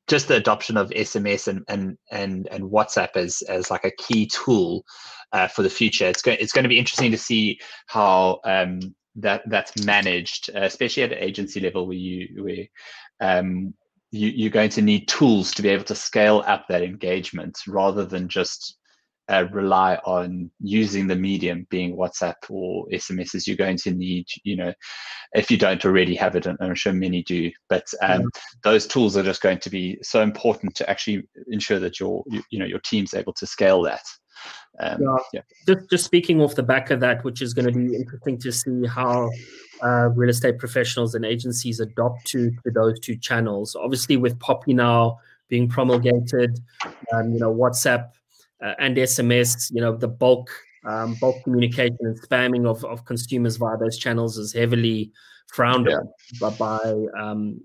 Just the adoption of SMS and WhatsApp as like a key tool for the future. It's going to be interesting to see how that's managed, especially at an agency level, where you're going to need tools to be able to scale up that engagement rather than just rely on using the medium being WhatsApp or SMSs. You're going to need, if you don't already have it, and I'm sure many do, but those tools are just going to be so important to actually ensure that your team's able to scale that. Just speaking off the back of that, which is going to be interesting to see how real estate professionals and agencies adopt to those two channels. Obviously, with Poppy now being promulgated, WhatsApp and SMS, the bulk communication and spamming of consumers via those channels is heavily frowned on by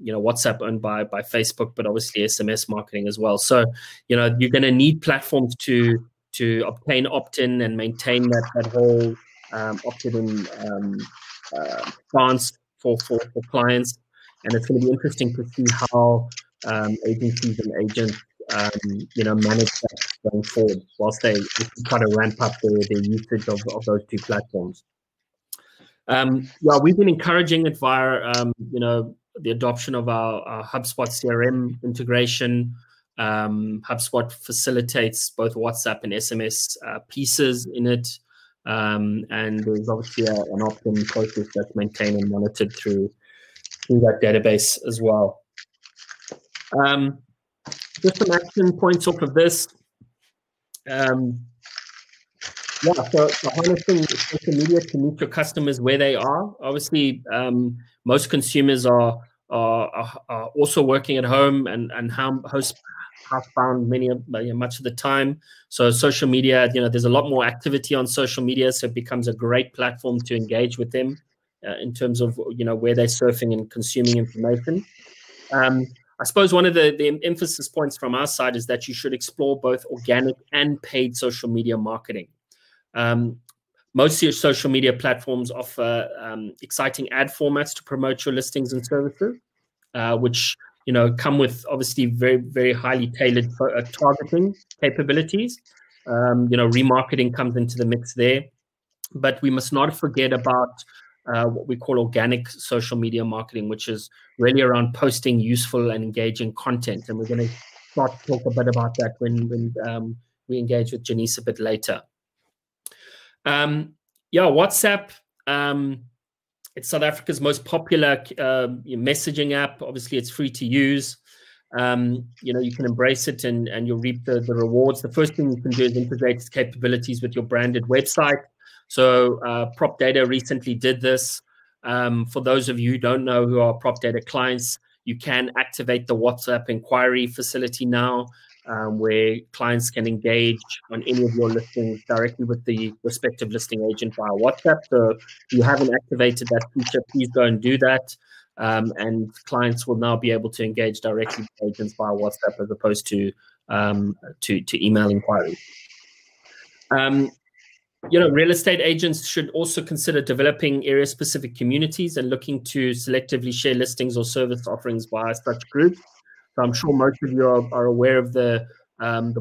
WhatsApp owned by Facebook, but obviously SMS marketing as well. So you're going to need platforms to obtain opt-in and maintain that whole opt-in stance for clients, and it's going to be interesting to see how agencies and agents manage that going forward, whilst they try to ramp up their usage of those two platforms. We've been encouraging it via the adoption of our HubSpot CRM integration. HubSpot facilitates both WhatsApp and SMS pieces in it, and there's obviously an opt-in process that's maintained and monitored through that database as well. Just some action points off of this. So harnessing social media to meet your customers where they are. Obviously, most consumers are also working at home and housebound much of the time. So social media, there's a lot more activity on social media, so it becomes a great platform to engage with them in terms of where they're surfing and consuming information. I suppose one of the emphasis points from our side is that you should explore both organic and paid social media marketing. Most of your social media platforms offer exciting ad formats to promote your listings and services, which come with obviously very, very highly tailored targeting capabilities. Remarketing comes into the mix there, but we must not forget about what we call organic social media marketing, which is really around posting useful and engaging content. And we're going to start to talk a bit about that when we engage with Janice a bit later. WhatsApp, it's South Africa's most popular messaging app. Obviously, it's free to use. You can embrace it and you'll reap the rewards. The first thing you can do is integrate its capabilities with your branded website. So Prop Data recently did this. For those of you who don't know who are Prop Data clients, you can activate the WhatsApp inquiry facility now. where clients can engage on any of your listings directly with the respective listing agent via WhatsApp. So if you haven't activated that feature, please go and do that. And clients will now be able to engage directly with agents via WhatsApp as opposed to email inquiries. Real estate agents should also consider developing area-specific communities and looking to selectively share listings or service offerings via such groups. So I'm sure most of you are aware of the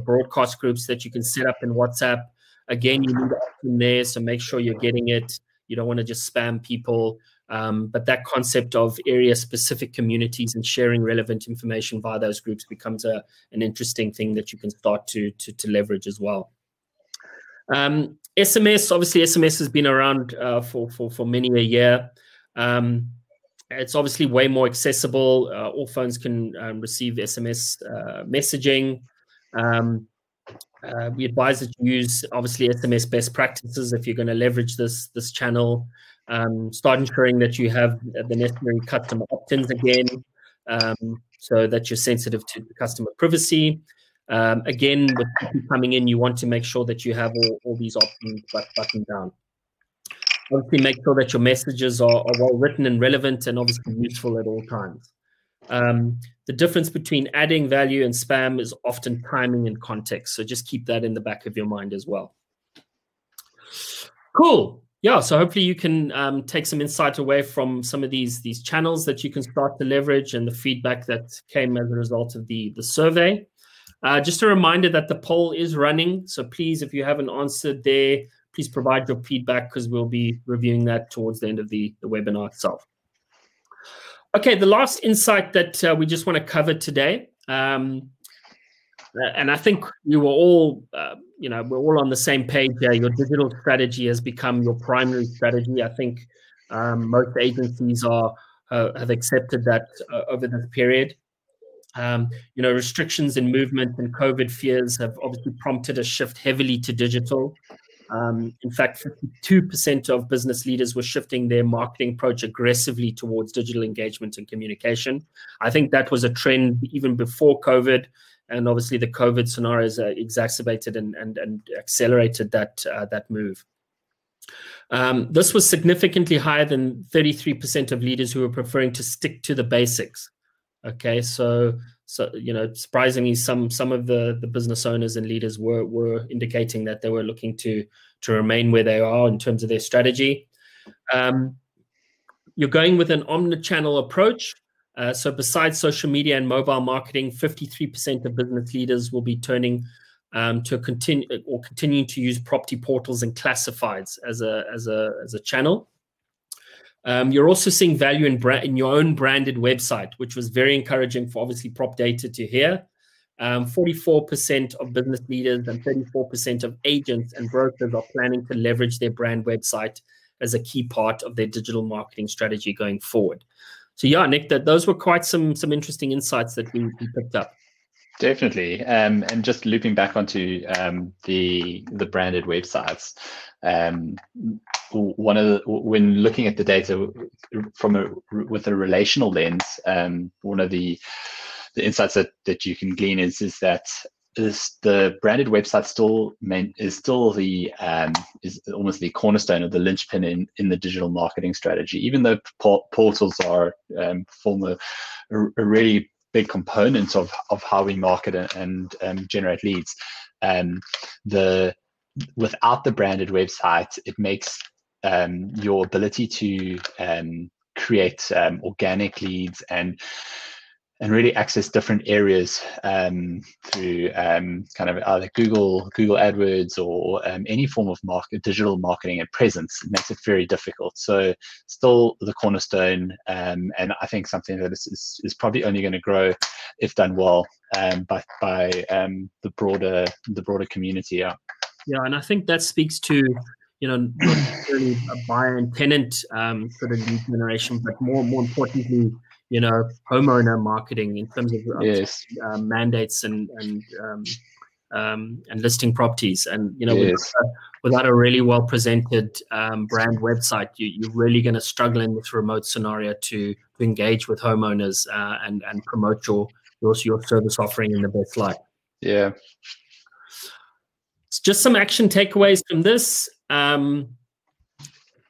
broadcast groups that you can set up in WhatsApp. Again, you need to opt in there, so make sure you're getting it. You don't want to just spam people. But that concept of area-specific communities and sharing relevant information via those groups becomes an interesting thing that you can start to leverage as well. SMS, obviously, SMS has been around for many a year. It's obviously way more accessible. All phones can receive SMS messaging. We advise that you use, obviously, SMS best practices if you're going to leverage this channel. Start ensuring that you have the necessary customer opt-ins again, so that you're sensitive to customer privacy. Again, with people coming in, you want to make sure that you have all these options buttoned down. Obviously, make sure that your messages are well written and relevant and obviously useful at all times. The difference between adding value and spam is often timing and context. So just keep that in the back of your mind as well. Cool. Yeah, so hopefully you can take some insight away from some of these channels that you can start to leverage and the feedback that came as a result of the survey. Just a reminder that the poll is running. So please, if you haven't answered there, please provide your feedback because we'll be reviewing that towards the end of the webinar itself. Okay, the last insight that we just want to cover today, and I think we were all, we're all on the same page here. Your digital strategy has become your primary strategy. I think most agencies have accepted that over this period. Restrictions in movement and COVID fears have obviously prompted a shift heavily to digital. In fact, 52% of business leaders were shifting their marketing approach aggressively towards digital engagement and communication. I think that was a trend even before COVID, and obviously the COVID scenarios exacerbated and accelerated that move. This was significantly higher than 33% of leaders who were preferring to stick to the basics. Okay, so surprisingly, some of the business owners and leaders were indicating that they were looking to remain where they are in terms of their strategy. You're going with an omnichannel approach. So besides social media and mobile marketing, 53% of business leaders will be turning to continuing to use property portals and classifieds as a channel. You're also seeing value in your own branded website, which was very encouraging for obviously Prop Data to hear. 44% of business leaders and 34% of agents and brokers are planning to leverage their brand website as a key part of their digital marketing strategy going forward. So yeah, Nick, those were quite some interesting insights that we picked up. Definitely, and just looping back onto the branded websites. When looking at the data with a relational lens, one of the insights that you can glean is that the branded website is almost the cornerstone of the linchpin in the digital marketing strategy. Even though portals form a really big component of how we market and generate leads, without the branded website, it makes your ability to create organic leads and really access different areas through kind of either Google AdWords or any form of digital marketing and presence. It makes it very difficult. So still the cornerstone, and I think something that is probably only going to grow if done well by the broader community. Yeah, and I think that speaks to not necessarily a buyer and tenant sort of lead generation, but more importantly, homeowner marketing in terms of yes. Mandates and listing properties. And yes. without a really well presented brand website, you're really going to struggle in this remote scenario to engage with homeowners and promote your service offering in the best light. Yeah. It's just some action takeaways from this.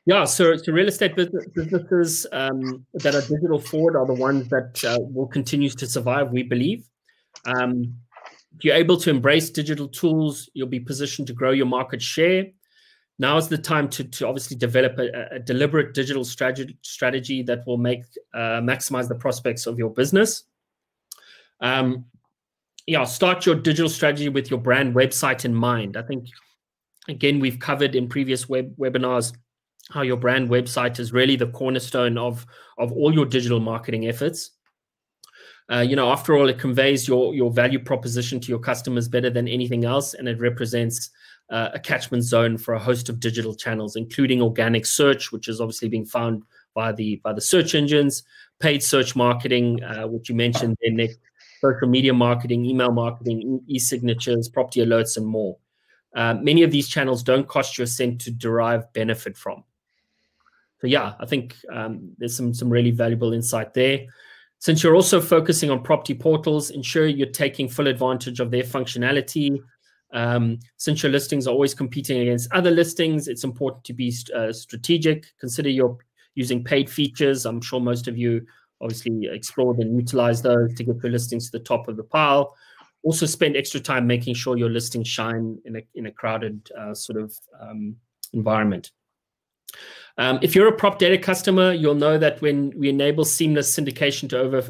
Yeah, so real estate businesses that are digital forward are the ones that will continue to survive, we believe. If you're able to embrace digital tools, you'll be positioned to grow your market share. Now is the time to obviously develop a deliberate digital strategy that will maximize the prospects of your business. Start your digital strategy with your brand website in mind. I think, again, we've covered in previous webinars how your brand website is really the cornerstone of all your digital marketing efforts. After all, it conveys your value proposition to your customers better than anything else, and it represents a catchment zone for a host of digital channels, including organic search, which is obviously being found by the search engines, paid search marketing, which you mentioned there, Nick, social media marketing, email marketing, e-signatures, property alerts, and more. Many of these channels don't cost you a cent to derive benefit from. So yeah, I think there's some really valuable insight there. Since you're also focusing on property portals, ensure you're taking full advantage of their functionality. Since your listings are always competing against other listings, it's important to be strategic. Consider you're using paid features. I'm sure most of you obviously explored and utilize those to get your listings to the top of the pile. Also spend extra time making sure your listings shine in a crowded environment. If you're a prop data customer, you'll know that when we enable seamless syndication to over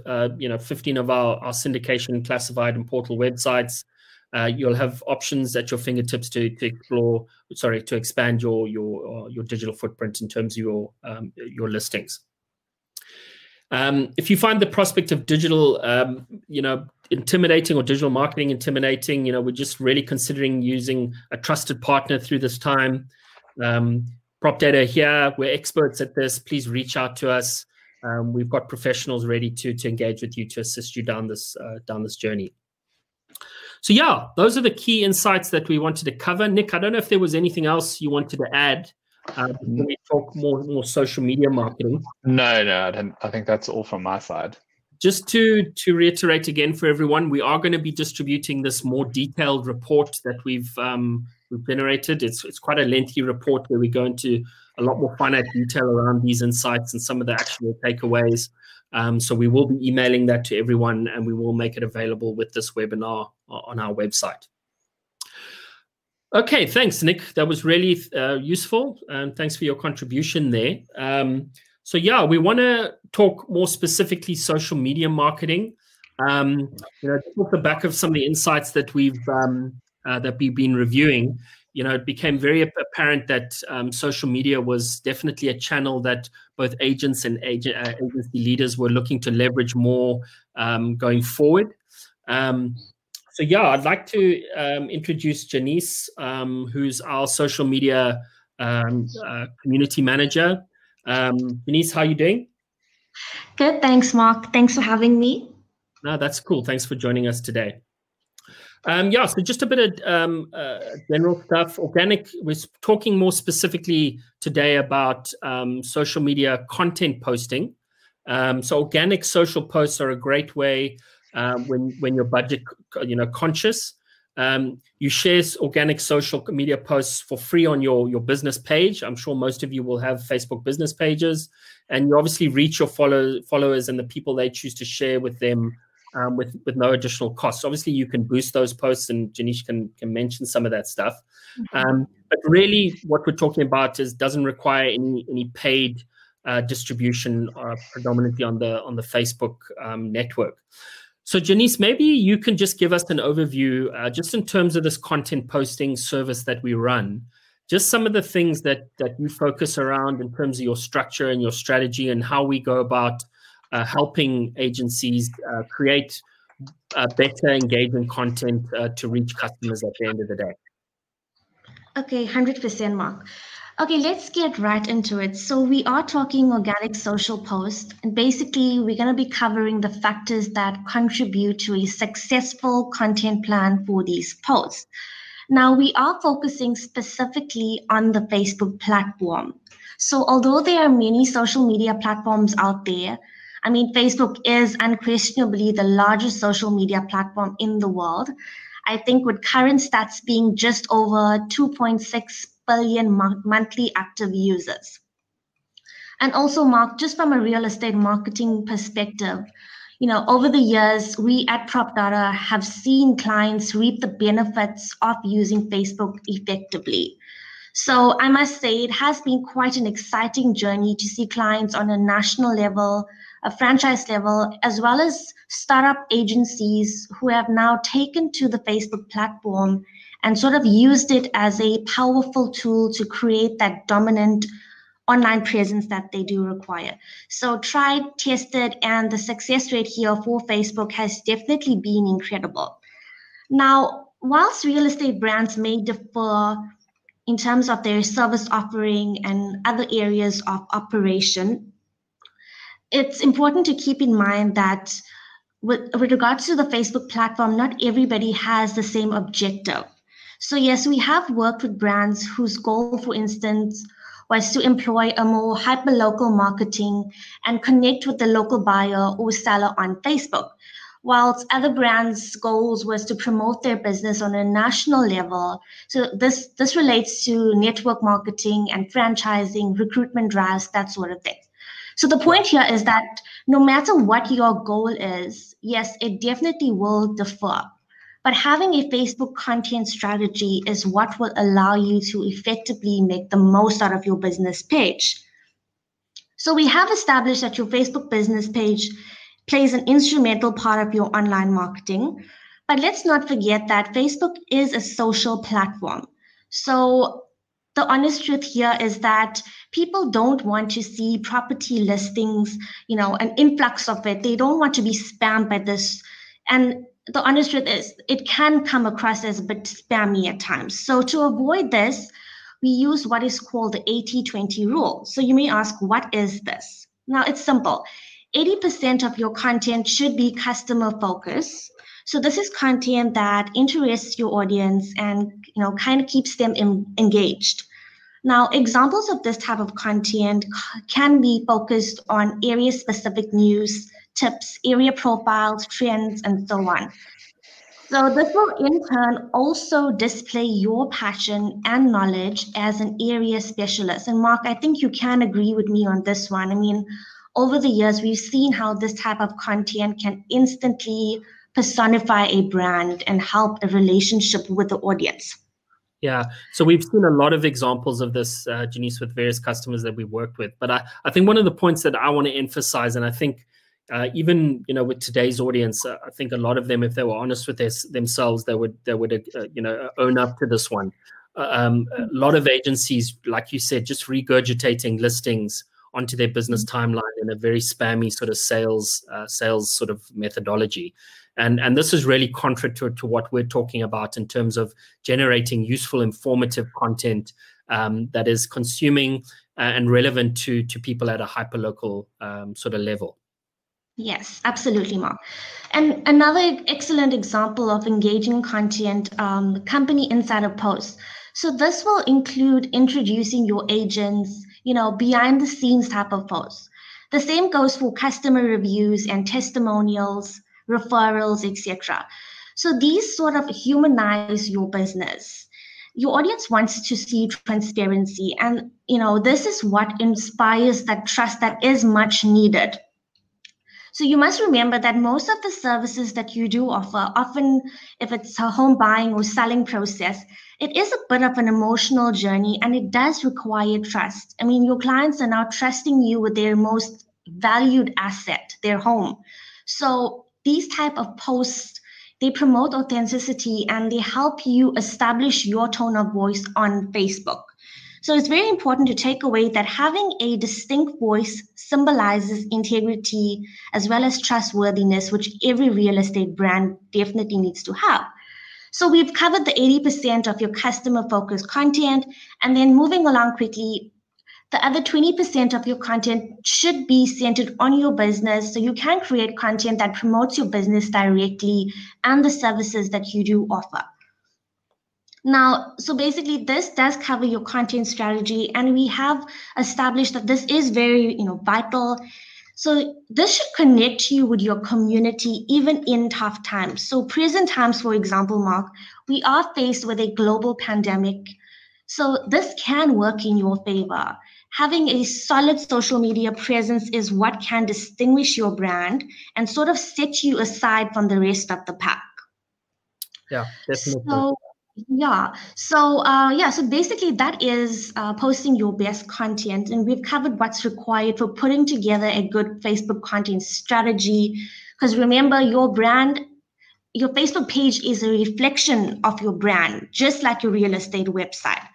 15 of our syndication classified and portal websites, you'll have options at your fingertips to expand your digital footprint in terms of your listings. If you find the prospect of digital intimidating or digital marketing intimidating, we're just really considering using a trusted partner through this time. Prop Data here, we're experts at this. Please reach out to us. We've got professionals ready to engage with you to assist you down this journey. So yeah, those are the key insights that we wanted to cover. Nick, I don't know if there was anything else you wanted to add when we talk more social media marketing. No, I think that's all from my side. Just to reiterate again for everyone, we are going to be distributing this more detailed report that we've generated. It's quite a lengthy report where we go into a lot more finite detail around these insights and some of the actual takeaways. So we will be emailing that to everyone, and we will make it available with this webinar on our website. Okay, thanks, Nick. That was really useful, and thanks for your contribution there. So yeah, we want to talk more specifically social media marketing. Just off the back of some of the insights that we've been reviewing, it became very apparent that social media was definitely a channel that both agents and agency leaders were looking to leverage more going forward. So yeah, I'd like to introduce Janice, who's our social media community manager. Janice, how are you doing? Good, thanks, Mark. Thanks for having me. No, that's cool. Thanks for joining us today. So just a bit of general stuff. Organic, we're talking more specifically today about social media content posting. So organic social posts are a great way when you're budget conscious. You share organic social media posts for free on your business page. I'm sure most of you will have Facebook business pages, and you obviously reach your followers and the people they choose to share with them with no additional costs. Obviously, you can boost those posts, and Janish can mention some of that stuff. But really, what we're talking about doesn't require any paid distribution, predominantly on the Facebook network. So Janice, maybe you can just give us an overview, just in terms of this content posting service that we run, just some of the things that you focus around in terms of your structure and your strategy, and how we go about helping agencies create better engagement content to reach customers at the end of the day. Okay, 100%, Mark. Okay, let's get right into it. So we are talking organic social posts, and basically we're going to be covering the factors that contribute to a successful content plan for these posts. Now, we are focusing specifically on the Facebook platform. So although there are many social media platforms out there, Facebook is unquestionably the largest social media platform in the world. I think with current stats being just over 2.6 billion monthly active users. And also, Mark, just from a real estate marketing perspective, over the years, we at PropData have seen clients reap the benefits of using Facebook effectively. So I must say it has been quite an exciting journey to see clients on a national level, a franchise level, as well as startup agencies who have now taken to the Facebook platform and sort of used it as a powerful tool to create that dominant online presence that they do require. So tried, tested, and the success rate here for Facebook has definitely been incredible. Now, whilst real estate brands may differ in terms of their service offering and other areas of operation, it's important to keep in mind that with regards to the Facebook platform, not everybody has the same objective. So yes, we have worked with brands whose goal, for instance, was to employ a more hyper-local marketing and connect with the local buyer or seller on Facebook, whilst other brands' goals was to promote their business on a national level. So this relates to network marketing and franchising, recruitment drives, that sort of thing. So the point here is that no matter what your goal is, yes, it definitely will differ. But having a Facebook content strategy is what will allow you to effectively make the most out of your business page. So we have established that your Facebook business page plays an instrumental part of your online marketing. But let's not forget that Facebook is a social platform. So the honest truth here is that people don't want to see property listings, an influx of it. They don't want to be spammed by this. And the honest truth is it can come across as a bit spammy at times. So to avoid this, we use what is called the 80-20 rule. So you may ask, what is this? Now it's simple. 80% of your content should be customer focused. So this is content that interests your audience and kind of keeps them engaged. Now, examples of this type of content can be focused on area-specific news, tips, area profiles, trends, and so on. So this will in turn also display your passion and knowledge as an area specialist. And Mark, I think you can agree with me on this one. I mean, over the years, we've seen how this type of content can instantly personify a brand and help a relationship with the audience. Yeah, so we've seen a lot of examples of this, Janice, with various customers that we've worked with. But I think one of the points that I want to emphasize, and I think even with today's audience, I think a lot of them, if they were honest with themselves, they would own up to this one. A lot of agencies, like you said, just regurgitating listings onto their business timeline in a very spammy sort of sales sort of methodology. And this is really contrary to what we're talking about in terms of generating useful, informative content that is consuming and relevant to people at a hyperlocal sort of level. Yes, absolutely, Mark. And another excellent example of engaging content, company insider posts. So this will include introducing your agents, behind the scenes type of posts. The same goes for customer reviews and testimonials, referrals, etc. So these sort of humanize your business. Your audience wants to see transparency, and this is what inspires that trust that is much needed. So you must remember that most of the services that you do offer, often if it's a home buying or selling process, it is a bit of an emotional journey and it does require trust. I mean, your clients are now trusting you with their most valued asset, their home. So these type of posts, they promote authenticity and they help you establish your tone of voice on Facebook. So it's very important to take away that having a distinct voice symbolizes integrity as well as trustworthiness, which every real estate brand definitely needs to have. So we've covered the 80% of your customer-focused content, and then moving along quickly, the other 20% of your content should be centered on your business. So you can create content that promotes your business directly and the services that you do offer. Now, so basically this does cover your content strategy, and we have established that this is very, vital. So this should connect you with your community even in tough times. So present times, for example, Mark, we are faced with a global pandemic. So this can work in your favor. Having a solid social media presence is what can distinguish your brand and sort of set you aside from the rest of the pack. Yeah, definitely. So basically that is posting your best content, and we've covered what's required for putting together a good Facebook content strategy. Because remember, your Facebook page is a reflection of your brand, just like your real estate website.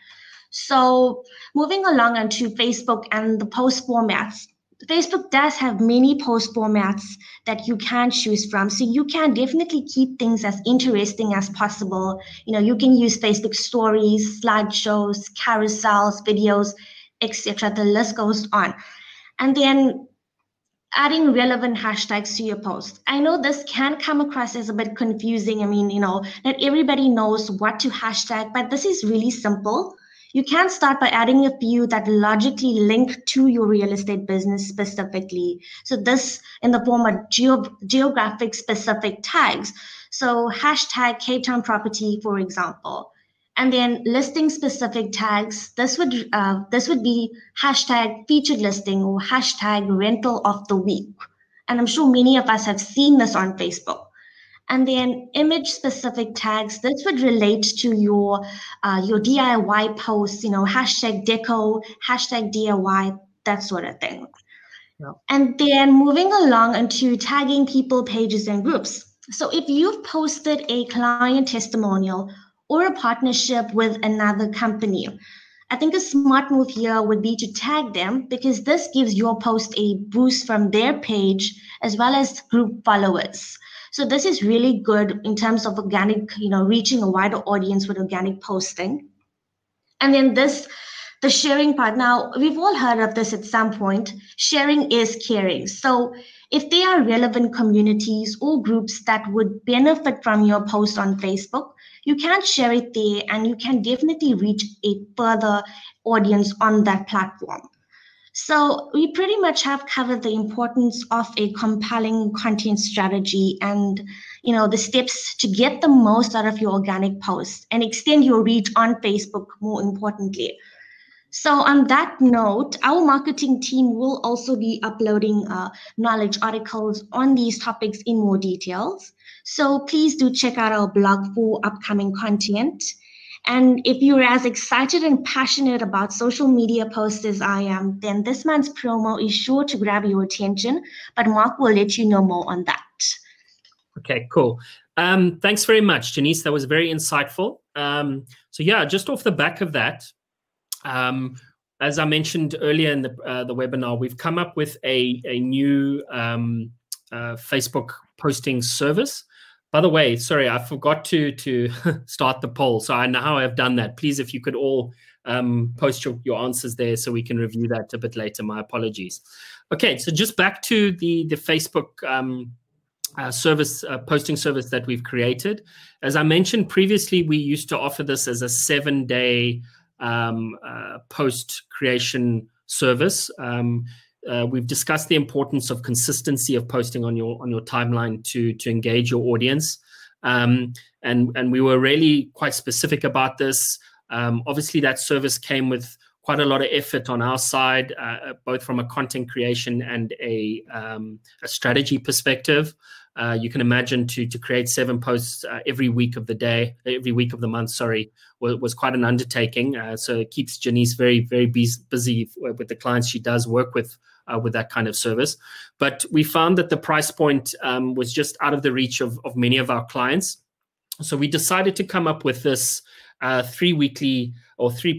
So moving along onto Facebook and the post formats. Facebook does have many post formats that you can choose from. So you can definitely keep things as interesting as possible. You can use Facebook stories, slideshows, carousels, videos, etc. The list goes on. And then adding relevant hashtags to your post. I know this can come across as a bit confusing. I mean, not everybody knows what to hashtag, but this is really simple. You can start by adding a few that logically link to your real estate business specifically. So this in the form of geographic specific tags. So hashtag Cape Town property, for example. And then listing specific tags. This would be hashtag featured listing or hashtag rental of the week. And I'm sure many of us have seen this on Facebook. And then image specific tags, this would relate to your DIY posts, hashtag deco, hashtag DIY, that sort of thing. Yeah. And then moving along into tagging people, pages, and groups. So if you've posted a client testimonial or a partnership with another company, I think a smart move here would be to tag them, because this gives your post a boost from their page as well as group followers. So this is really good in terms of organic, reaching a wider audience with organic posting. And then the sharing part. Now, we've all heard of this at some point. Sharing is caring. So if there are relevant communities or groups that would benefit from your post on Facebook, you can share it there, and you can definitely reach a further audience on that platform. So we pretty much have covered the importance of a compelling content strategy and, the steps to get the most out of your organic posts and extend your reach on Facebook, more importantly. So on that note, our marketing team will also be uploading knowledge articles on these topics in more details. So please do check out our blog for upcoming content. And if you're as excited and passionate about social media posts as I am, then this month's promo is sure to grab your attention, but Mark will let you know more on that. Okay, cool. Thanks very much, Janice. That was very insightful. So yeah, just off the back of that, as I mentioned earlier in the webinar, we've come up with a new Facebook posting service. By the way, sorry, I forgot to start the poll. So now I've done that. Please, if you could all post your answers there so we can review that a bit later. My apologies. Okay, so just back to the Facebook service, posting service that we've created. As I mentioned previously, we used to offer this as a 7-day post creation service. We've discussed the importance of consistency of posting on your timeline to engage your audience, and we were really quite specific about this. Obviously, that service came with quite a lot of effort on our side, both from a content creation and a strategy perspective. You can imagine to create 7 posts every week of the month, sorry, was quite an undertaking. So it keeps Janice very, very busy with the clients she does work with that kind of service. But we found that the price point was just out of the reach of many of our clients. So we decided to come up with this 3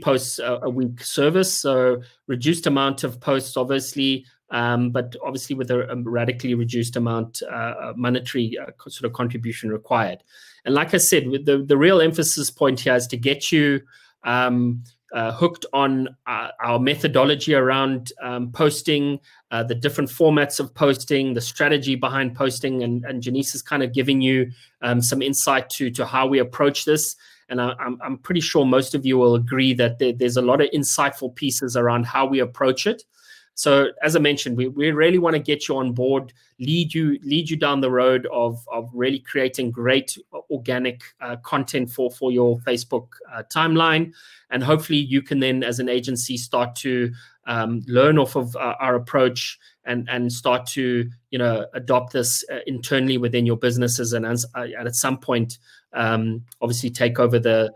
posts a week service. So reduced amount of posts, obviously, but obviously with a radically reduced amount monetary sort of contribution required. And like I said, with the real emphasis point here is to get you hooked on our methodology around posting, the different formats of posting, the strategy behind posting, and Janice is kind of giving you some insight to how we approach this. And I'm pretty sure most of you will agree that there's a lot of insightful pieces around how we approach it. So as I mentioned, we really want to get you on board, lead you down the road of really creating great organic content for your Facebook timeline. And hopefully you can then, as an agency, start to learn off of our approach and start to, you know, adopt this internally within your businesses, and at some point, obviously take over the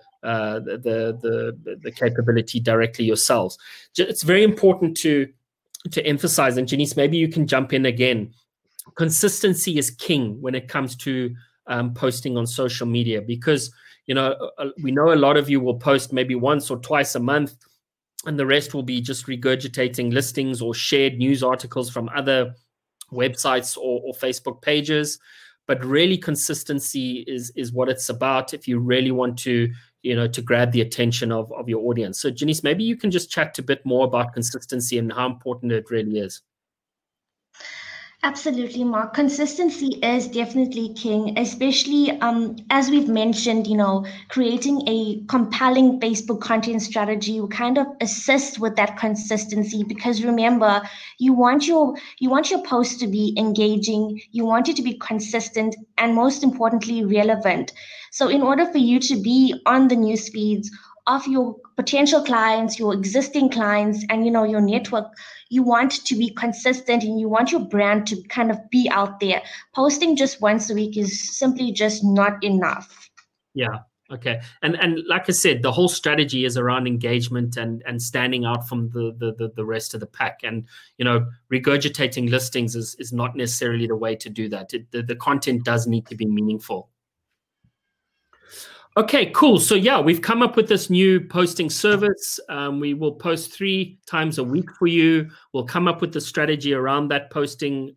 capability directly yourselves. It's very important to emphasize, and Janice, maybe you can jump in again. Consistency is king when it comes to posting on social media, because, you know, we know a lot of you will post maybe once or twice a month, and the rest will be just regurgitating listings or shared news articles from other websites or Facebook pages. But really, consistency is what it's about if you really want to, you know, to grab the attention of your audience. So Janice, maybe you can just chat a bit more about consistency and how important it really is. Absolutely, Mark. Consistency is definitely king, especially as we've mentioned, you know, creating a compelling Facebook content strategy will kind of assist with that consistency, because remember, you want your post to be engaging, you want it to be consistent, and most importantly, relevant. So in order for you to be on the news feeds of your potential clients, your existing clients, and, you know, your network, you want to be consistent and you want your brand to kind of be out there. Posting just once a week is simply just not enough. Yeah. Okay. And like I said, the whole strategy is around engagement and standing out from the rest of the pack. And, you know, regurgitating listings is not necessarily the way to do that. The content does need to be meaningful. Okay, cool. So yeah, we've come up with this new posting service. We will post 3 times a week for you. We'll come up with the strategy around that posting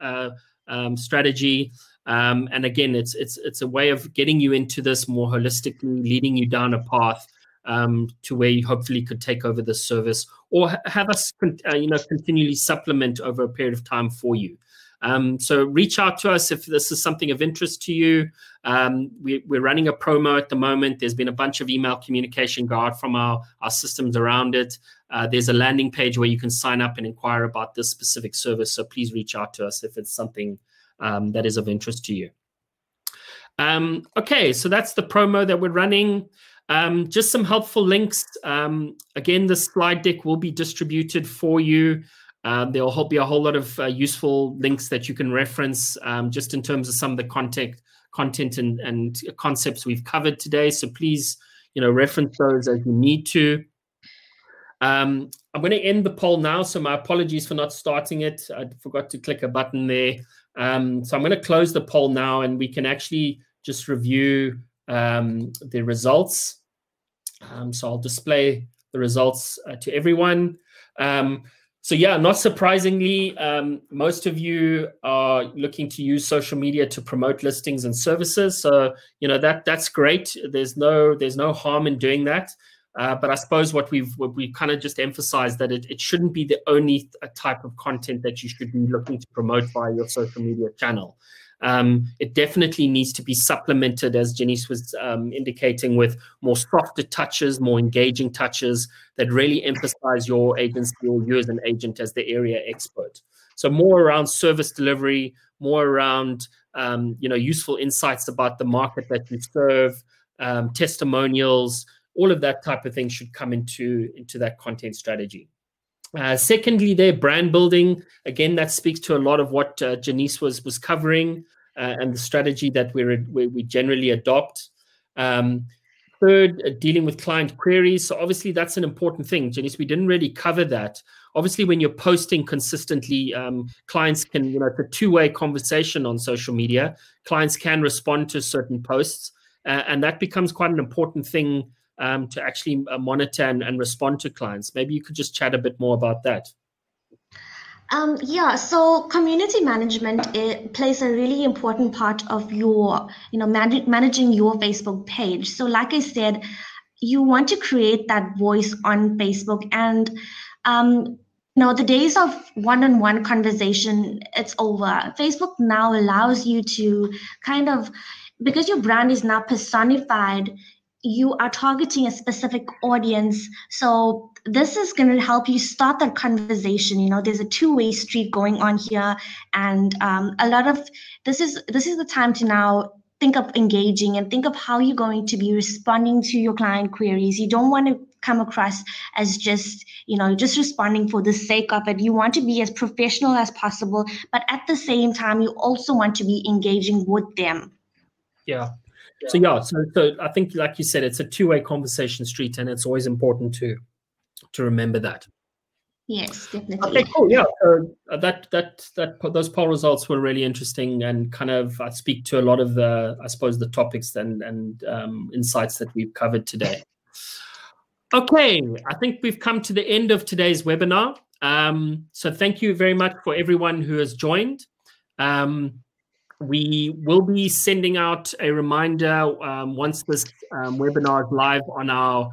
strategy. And again, it's a way of getting you into this more holistically, leading you down a path to where you hopefully could take over the service, or have us continually supplement over a period of time for you. So reach out to us if this is something of interest to you. We're running a promo at the moment. There's been a bunch of email communication go out from our systems around it. There's a landing page where you can sign up and inquire about this specific service. So please reach out to us if it's something that is of interest to you. Okay, so that's the promo that we're running. Just some helpful links. Again, the slide deck will be distributed for you. There will be a whole lot of useful links that you can reference just in terms of some of the content and concepts we've covered today. So please, you know, reference those as you need to. I'm going to end the poll now, so my apologies for not starting it. I forgot to click a button there. So I'm going to close the poll now, and we can actually just review the results. So I'll display the results to everyone. So yeah, not surprisingly, most of you are looking to use social media to promote listings and services. So, you know, that's great. There's no harm in doing that. But I suppose what we've kind of just emphasized, that it shouldn't be the only type of content that you should be looking to promote via your social media channel. It definitely needs to be supplemented, as Janice was indicating, with more softer touches, more engaging touches that really emphasize your agency or you as an agent as the area expert. So more around service delivery, more around useful insights about the market that you serve, testimonials, all of that type of thing should come into that content strategy. Secondly, their brand building. Again, that speaks to a lot of what Janice was covering and the strategy that we generally adopt. Third, dealing with client queries. So obviously that's an important thing. Janice, we didn't really cover that. Obviously, when you're posting consistently, clients can, it's a two-way conversation on social media. Clients can respond to certain posts, and that becomes quite an important thing to actually monitor and respond to clients. Maybe you could just chat a bit more about that. Yeah, so community management plays a really important part of your, managing your Facebook page. So like I said, you want to create that voice on Facebook, and the days of one-on-one conversation, it's over. Facebook now allows you to kind of, because your brand is now personified, you are targeting a specific audience. So this is going to help you start that conversation. You know, there's a two-way street going on here, and a lot of this is the time to now think of engaging and think of how you're going to be responding to your client queries. You don't want to come across as just, you know, just responding for the sake of it. You want to be as professional as possible, but at the same time, you also want to be engaging with them. Yeah. So I think, like you said, it's a two-way conversation street, and it's always important to remember that. Yes, definitely. Okay, cool. Yeah, so those poll results were really interesting, and kind of speak to a lot of the, I suppose, the topics and insights that we've covered today. Okay, I think we've come to the end of today's webinar. So thank you very much for everyone who has joined. We will be sending out a reminder once this webinar is live on our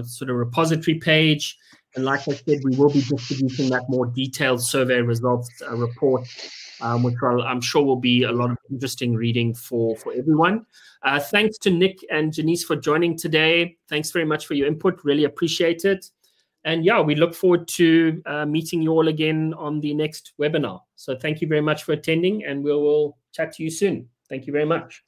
sort of repository page. And like I said, we will be distributing that more detailed survey results report, which I'm sure will be a lot of interesting reading for everyone. Thanks to Nick and Janice for joining today. Thanks very much for your input. Really appreciate it. And yeah, we look forward to meeting you all again on the next webinar. So thank you very much for attending, and we will chat to you soon. Thank you very much.